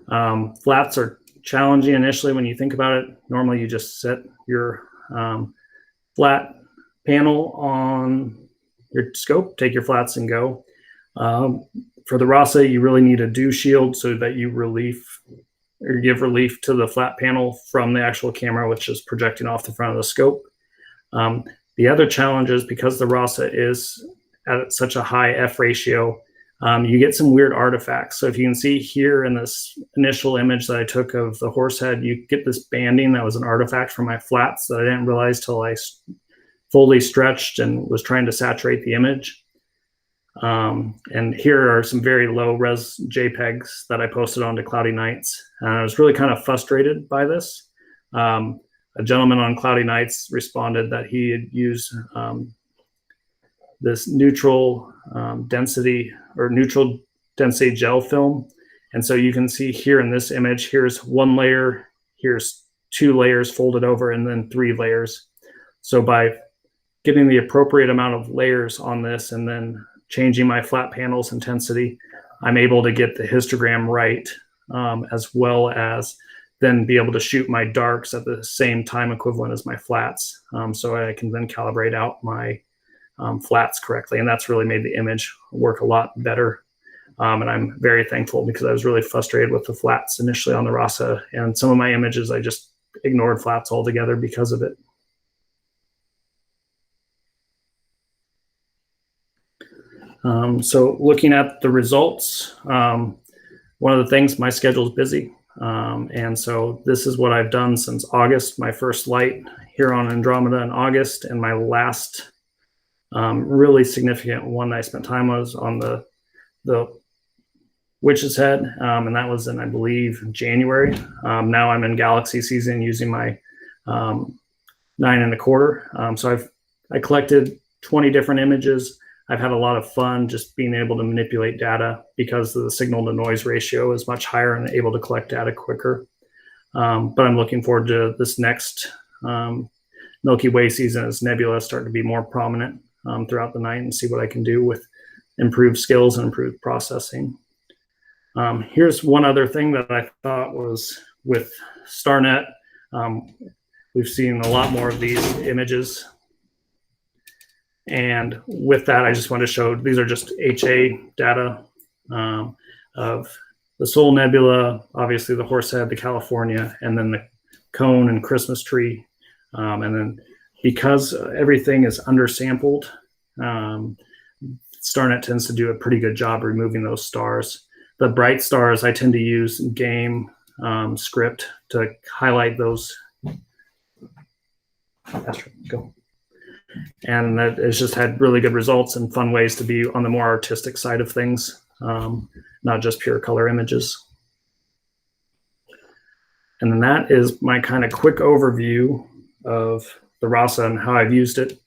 Flats are challenging initially when you think about it. Normally you just set your flat panel on your scope, take your flats and go. For the RASA, you really need a dew shield so that you give relief to the flat panel from the actual camera, which is projecting off the front of the scope. The other challenge is because the RASA is at such a high F ratio, you get some weird artifacts. So if you can see here in this initial image that I took of the horse head, you get this banding that was an artifact from my flats that I didn't realize till I fully stretched and was trying to saturate the image. And here are some very low res JPEGs that I posted onto Cloudy Nights. And I was really kind of frustrated by this. A gentleman on Cloudy Nights responded that he had used this neutral density gel film. And so you can see here in this image, here's one layer, here's 2 layers folded over, and then 3 layers. So by getting the appropriate amount of layers on this and then changing my flat panel's intensity, I'm able to get the histogram right, as well as then be able to shoot my darks at the same time equivalent as my flats. So I can then calibrate out my flats correctly. And that's really made the image work a lot better. And I'm very thankful because I was really frustrated with the flats initially on the RASA, and some of my images, I just ignored flats altogether because of it. So looking at the results, one of the things, my schedule is busy. And so this is what I've done since August, my first light here on Andromeda in August, and my last really significant one I spent time was on the Witch's Head, and that was in, I believe, January. Now I'm in galaxy season using my 9 1/4. So I collected 20 different images. I've had a lot of fun just being able to manipulate data because the signal to noise ratio is much higher and able to collect data quicker. But I'm looking forward to this next Milky Way season as nebula start to be more prominent throughout the night, and see what I can do with improved skills and improved processing. Here's one other thing that I thought was with StarNet. We've seen a lot more of these images. And with that, I just want to show, these are just HA data of the Sol Nebula, obviously the Horsehead, the California, and then the Cone and Christmas tree. And then because everything is undersampled, StarNet tends to do a pretty good job removing those stars. The bright stars, I tend to use game script to highlight those. Go. And that has just had really good results and fun ways to be on the more artistic side of things, not just pure color images. And then that is my kind of quick overview of the RASA and how I've used it.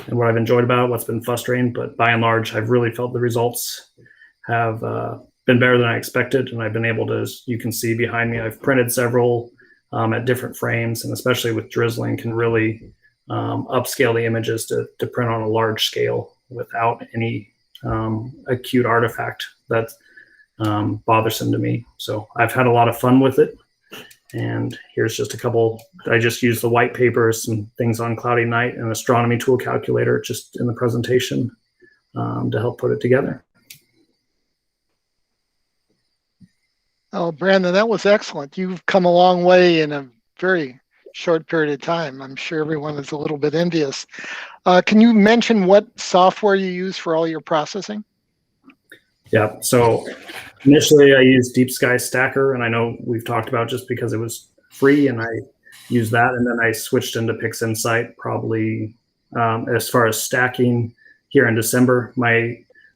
and what I've enjoyed about it, what's been frustrating. But by and large, I've really felt the results have been better than I expected. And I've been able to, as you can see behind me, I've printed several at different frames, and especially with Drizzling can really upscale the images to print on a large scale without any acute artifact that's bothersome to me. So I've had a lot of fun with it. And here's just a couple. I just used the white paper, some things on cloudy night, and astronomy tool calculator just in the presentation to help put it together. Oh, Brandon, that was excellent. You've come a long way in a very short period of time. I'm sure everyone is a little bit envious. Can you mention what software you use for all your processing? Yeah, so initially I used Deep Sky Stacker, and I know we've talked about just because it was free, and I used that, and then I switched into PixInsight probably as far as stacking here in December.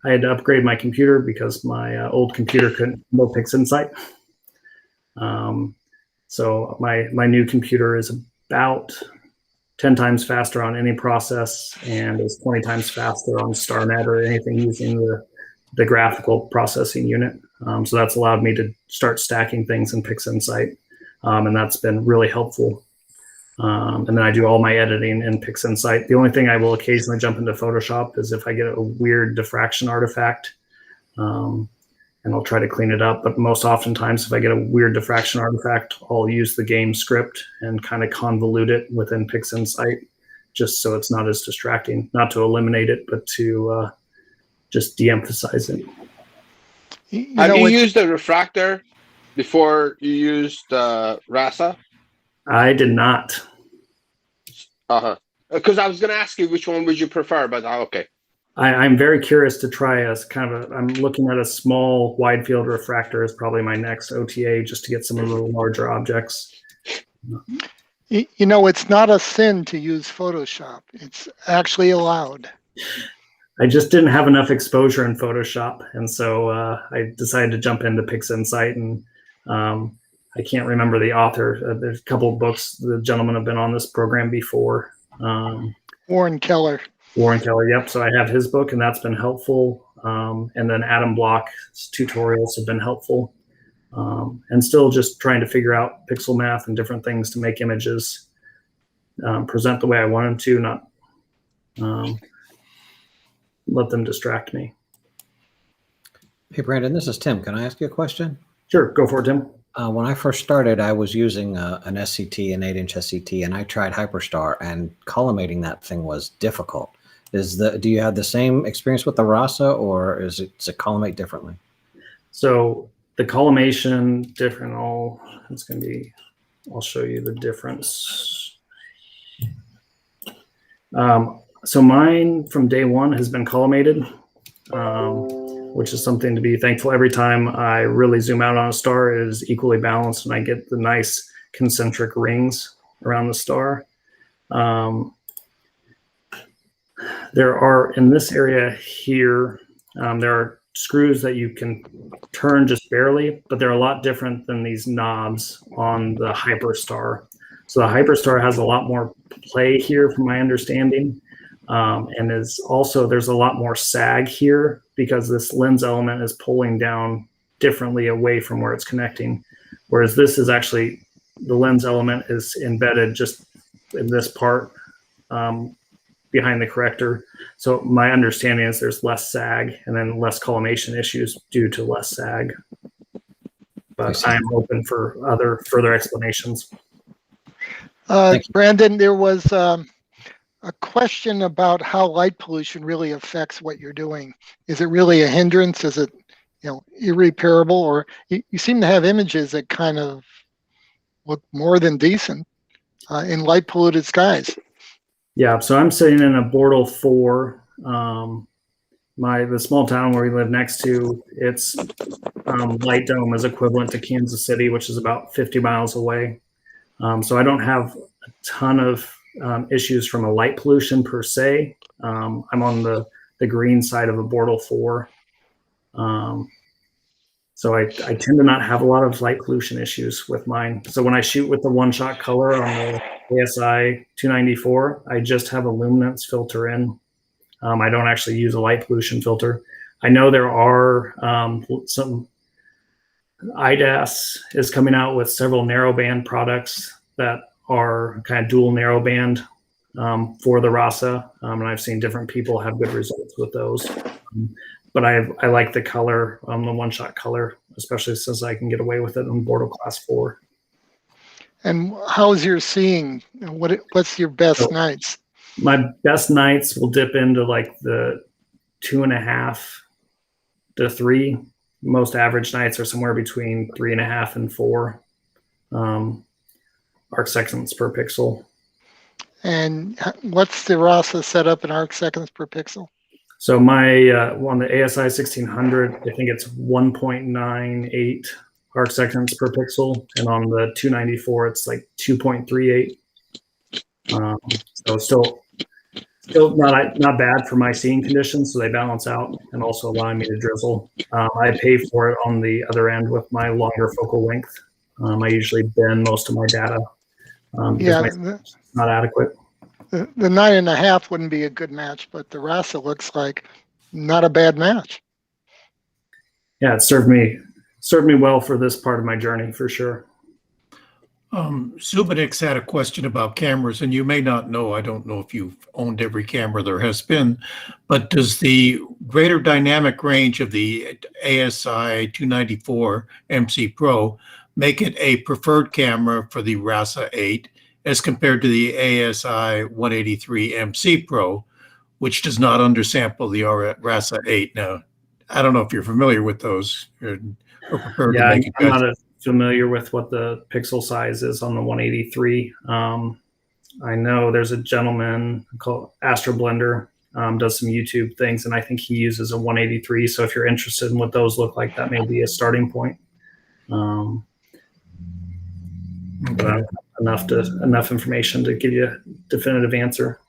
I had to upgrade my computer because my old computer couldn't handle PixInsight. So my new computer is about 10 times faster on any process and is 20 times faster on StarNet or anything using the graphical processing unit. So that's allowed me to start stacking things in PixInsight, and that's been really helpful. And then I do all my editing in PixInsight. The only thing I will occasionally jump into Photoshop is if I get a weird diffraction artifact, and I'll try to clean it up. But most oftentimes, if I get a weird diffraction artifact, I'll use the game script and kind of convolute it within PixInsight, just so it's not as distracting. Not to eliminate it, but to just de-emphasize it. Have you used the refractor before you used RASA? I did not. Because I was going to ask you which one would you prefer, but okay. I'm very curious to try as kind of I'm looking at a small wide field refractor as probably my next OTA, just to get some of the larger objects. You know, it's not a sin to use Photoshop. It's actually allowed. I just didn't have enough exposure in Photoshop, and so I decided to jump into PixInsight, and I can't remember the author. There's a couple of books. The gentlemen have been on this program before. Warren Keller. Warren Keller, yep. So I have his book, and that's been helpful. And then Adam Block's tutorials have been helpful. And still just trying to figure out pixel math and different things to make images present the way I want them to, not let them distract me. Hey, Brandon, this is Tim. Can I ask you a question? Sure, go for it, Tim. When I first started, I was using an SCT, an 8-inch SCT, and I tried Hyperstar, and collimating that thing was difficult. Do you have the same experience with the RASA, or is it collimate differently? So the collimation different. It's going to be. I'll show you the difference. So mine from day one has been collimated, which is something to be thankful. Every time I really zoom out on a star, it is equally balanced, and I get the nice concentric rings around the star. There are, in this area here, there are screws that you can turn just barely, but they're a lot different than these knobs on the Hyperstar. So the Hyperstar has a lot more play here, from my understanding. And is also, there's a lot more sag here because this lens element is pulling down differently away from where it's connecting. Whereas this is actually, the lens element is embedded just in this part behind the corrector. So my understanding is there's less sag and then less collimation issues due to less sag. But I'm open for other further explanations. Brandon, there was a question about how light pollution really affects what you're doing. Is it really a hindrance? Is it, irreparable? Or you seem to have images that kind of look more than decent in light polluted skies. Yeah, so I'm sitting in a Bortle 4. The small town where we live next to, its light dome is equivalent to Kansas City, which is about 50 miles away. So I don't have a ton of issues from a light pollution per se. I'm on the green side of a Bortle 4. So I tend to not have a lot of light pollution issues with mine. So when I shoot with the one-shot color on ASI 294, I just have a luminance filter in. I don't actually use a light pollution filter. I know there are some, IDAS is coming out with several narrowband products that are kind of dual narrowband for the RASA, and I've seen different people have good results with those. But I like the color, the one-shot color, especially since I can get away with it in Bordeaux Class 4. And how's your seeing? What's your best So, nights? My best nights will dip into like the 2.5 to 3. Most average nights are somewhere between 3.5 and 4 arc seconds per pixel. And what's the RASA setup in arc seconds per pixel? So my on the ASI 1600, I think it's 1.98 arc seconds per pixel, and on the 294, it's like 2.38. So still not bad for my seeing conditions. So they balance out and also allowing me to drizzle. I pay for it on the other end with my longer focal length. I usually bend most of my data because it's not adequate. The 9.5 wouldn't be a good match, but the RASA looks like not a bad match. Yeah, it served me well for this part of my journey for sure. Subinix had a question about cameras, and you may not know, I don't know if you've owned every camera there has been, but does the greater dynamic range of the ASI 294 MC Pro make it a preferred camera for the RASA 8 as compared to the ASI 183 MC Pro, which does not undersample the RASA 8? Now, I don't know if you're familiar with those or prepared to make it. I'm not familiar with what the pixel size is on the 183. I know there's a gentleman called Astroblender, does some YouTube things, and I think he uses a 183. So if you're interested in what those look like, that may be a starting point. Okay. Enough information to give you a definitive answer.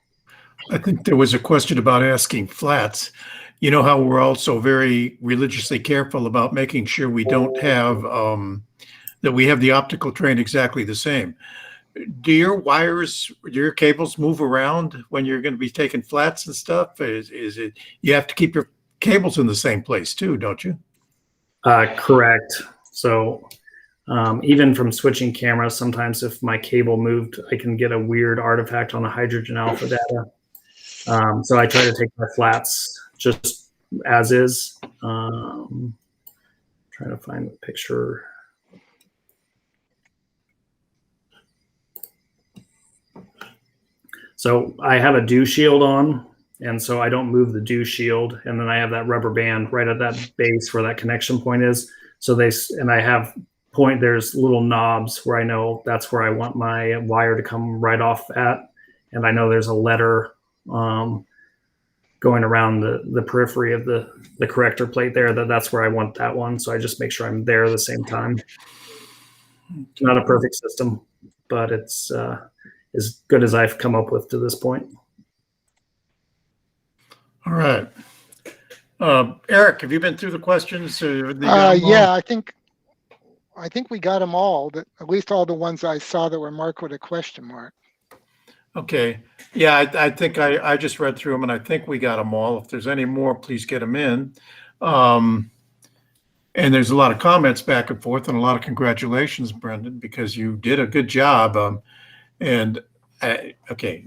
I think there was a question about asking flats. You know how we're also very religiously careful about making sure we don't have that we have the optical train exactly the same. Do your wires, do your cables move around when you're going to be taking flats and stuff? Is it you have to keep your cables in the same place too, don't you? Correct. So even from switching cameras, sometimes if my cable moved, I can get a weird artifact on the hydrogen alpha data. So I try to take my flats just as is. Trying to find the picture. So I have a dew shield on, and so I don't move the dew shield. And then I have that rubber band right at that base where that connection point is. So I have there's little knobs where I know that's where I want my wire to come right off at. And I know there's a letter going around the periphery of the corrector plate there, that's where I want that one. So I just make sure I'm there at the same time. Not a perfect system, but it's as good as I've come up with to this point. All right. Eric, have you been through the questions? Yeah, I think we got them all, at least all the ones I saw that were marked with a question mark. Okay. Yeah, I think I just read through them, and I think we got them all. If there's any more, please get them in. And there's a lot of comments back and forth, and a lot of congratulations, Brendan, because you did a good job. Okay,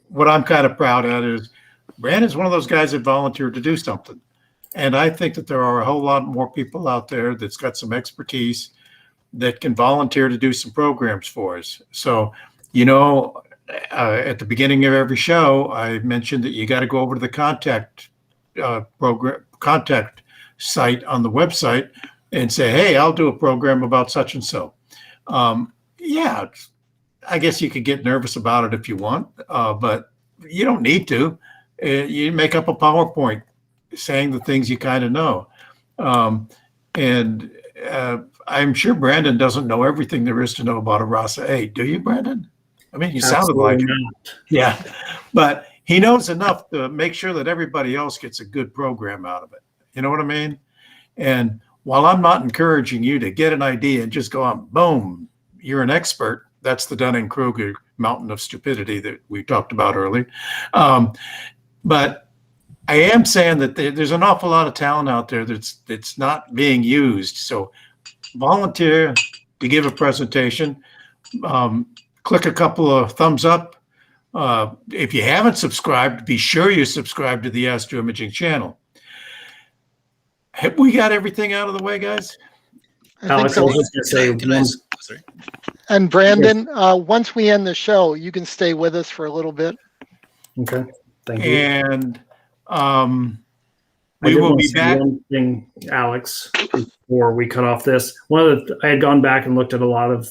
what I'm kind of proud of is Brandon's one of those guys that volunteered to do something. And I think that there are a whole lot more people out there that's got some expertise that can volunteer to do some programs for us. So, you know, at the beginning of every show, I mentioned that you got to go over to the contact site on the website and say, hey, I'll do a program about such and so. Yeah, I guess you could get nervous about it if you want, but you don't need to. You make up a PowerPoint saying the things you kind of know. And I'm sure Brandon doesn't know everything there is to know about a RASA 8. Do you, Brandon? I mean, you sounded like it. Yeah, but he knows enough to make sure that everybody else gets a good program out of it. You know what I mean? And while I'm not encouraging you to get an idea and just go on, boom, you're an expert, That's the Dunning-Kruger mountain of stupidity that we talked about earlier. But I am saying that there's an awful lot of talent out there that's not being used. So volunteer to give a presentation. Click a couple of thumbs up. If you haven't subscribed, be sure you subscribe to the Astro Imaging channel. Have we got everything out of the way, guys? I think Alex, I so. was just going to say, Can I ask? Sorry. And Brandon, once we end the show, you can stay with us for a little bit. okay, thank you. And I we did will want be to say back. one thing, Alex, before we cut off this. I had gone back and looked at a lot of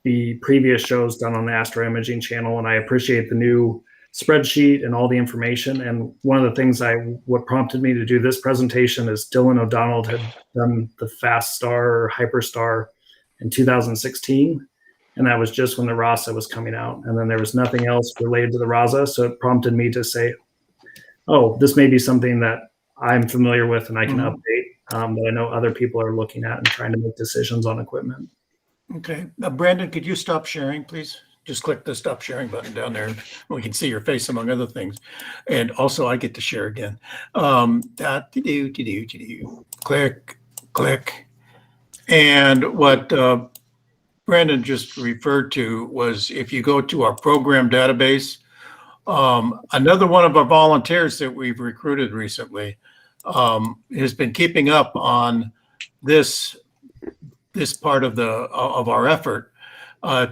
the previous shows done on the Astro Imaging channel, and I appreciate the new spreadsheet and all the information. And one of the things what prompted me to do this presentation is Dylan O'Donnell had done the Fast Star or Hyperstar in 2016. And that was just when the RASA was coming out. And then there was nothing else related to the RASA. So it prompted me to say, oh, this may be something that I'm familiar with and I can update, that I know other people are looking at and trying to make decisions on equipment. Okay. Brandon, could you stop sharing, please? Just click the stop sharing button down there. We can see your face, among other things. And also, I get to share again. Click, click. And what Brandon just referred to was if you go to our program database, another one of our volunteers that we've recruited recently has been keeping up on this part of our effort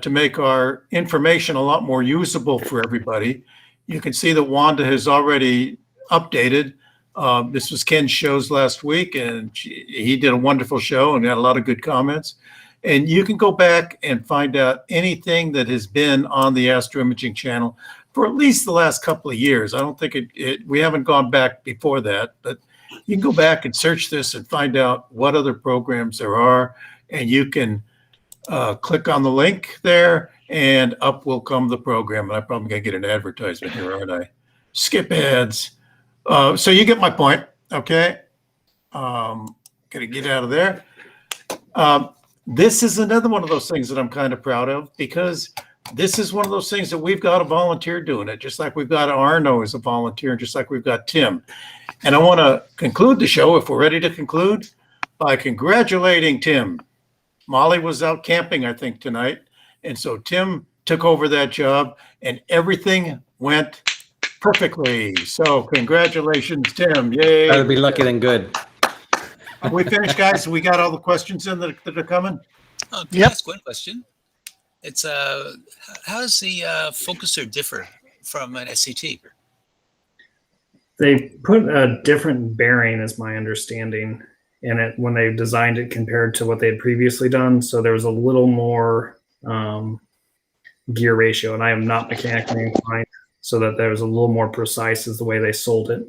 to make our information a lot more usable for everybody. You can see that Wanda has already updated. This was Ken's shows last week, and he did a wonderful show and had a lot of good comments. And you can go back and find out anything that has been on the Astro Imaging channel for at least the last couple of years. I don't think we haven't gone back before that, but you can go back and search this and find out what other programs there are, and you can click on the link there, and up will come the program. And I'm probably going to get an advertisement here, aren't I? Skip ads. So you get my point, okay? Going to get out of there. This is another one of those things that I'm kind of proud of, because this is one of those things that we've got a volunteer doing it, just like we've got Arno as a volunteer, and just like we've got Tim. And I want to conclude the show, if we're ready to conclude, by congratulating Tim. Molly was out camping, I think, tonight. And so Tim took over that job, and everything went perfectly. So congratulations, Tim. Yay. Better be lucky than good. Are we finished, guys? We got all the questions in that are coming? Oh, can I ask one question? It's how does the focuser differ from an SCT? They put a different bearing, is my understanding, in it when they designed it compared to what they had previously done. So there was a little more gear ratio, and I am not mechanically inclined, so that there was a little more precise is the way they sold it.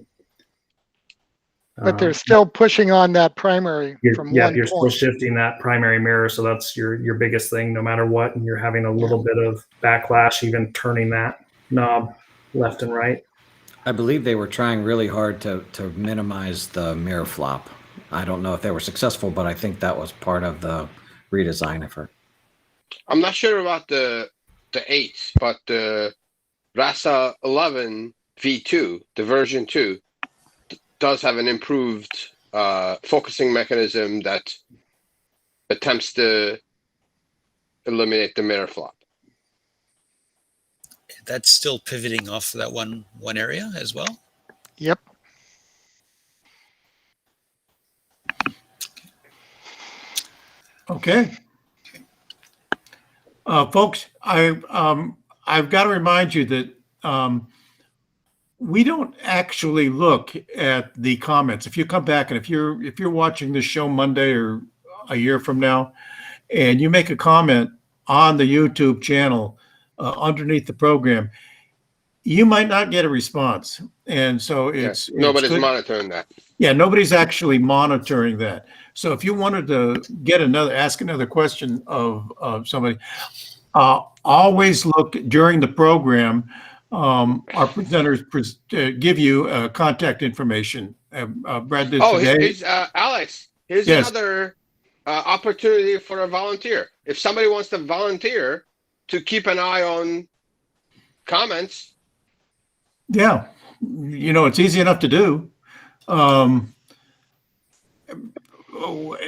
But they're still pushing on that primary from one you're still point. shifting that primary mirror, so that's your biggest thing, no matter what. And you're having a little bit of backlash, even turning that knob left and right. I believe they were trying really hard to minimize the mirror flop. I don't know if they were successful, but I think that was part of the redesign effort. I'm not sure about the 8, but the RASA 11 V2, the version 2, does have an improved focusing mechanism that attempts to eliminate the mirror flop. That's still pivoting off that one area as well? Yep. Okay. Folks, I've got to remind you that we don't actually look at the comments. If you come back and if you're watching this show Monday or a year from now, and you make a comment on the YouTube channel underneath the program, you might not get a response. And so nobody's monitoring that. Yeah, nobody's actually monitoring that. So if you wanted to ask another question of somebody, always look during the program. Our presenters give you contact information. Brad did today. Here's Alex. Here's another opportunity for a volunteer. If somebody wants to volunteer to keep an eye on comments. Yeah, it's easy enough to do.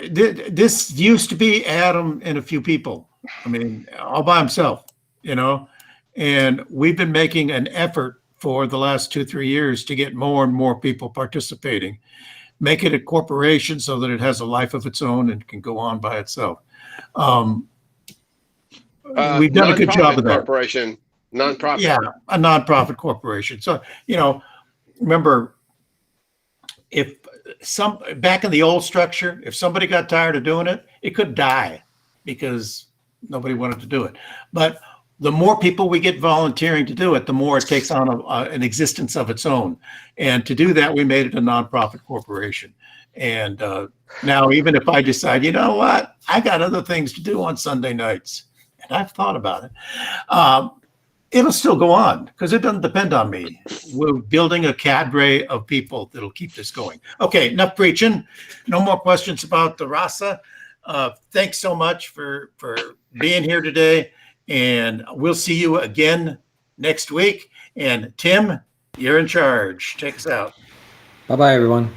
This used to be Adam and a few people. I mean, all by himself, and we've been making an effort for the last 2-3 years to get more and more people participating, make it a corporation so that it has a life of its own and can go on by itself. We've done a good job of that. Corporation, nonprofit. Yeah, a nonprofit corporation. So, remember, if back in the old structure, if somebody got tired of doing it, it could die because nobody wanted to do it. But the more people we get volunteering to do it, the more it takes on an existence of its own. And to do that, we made it a nonprofit corporation. And now, even if I decide, you know what, I got other things to do on Sunday nights, and I've thought about it, it'll still go on because it doesn't depend on me. We're building a cadre of people that'll keep this going. Okay, enough preaching. No more questions about the RASA. Thanks so much for being here today. And we'll see you again next week. And Tim, you're in charge. Take us out. Bye-bye, everyone.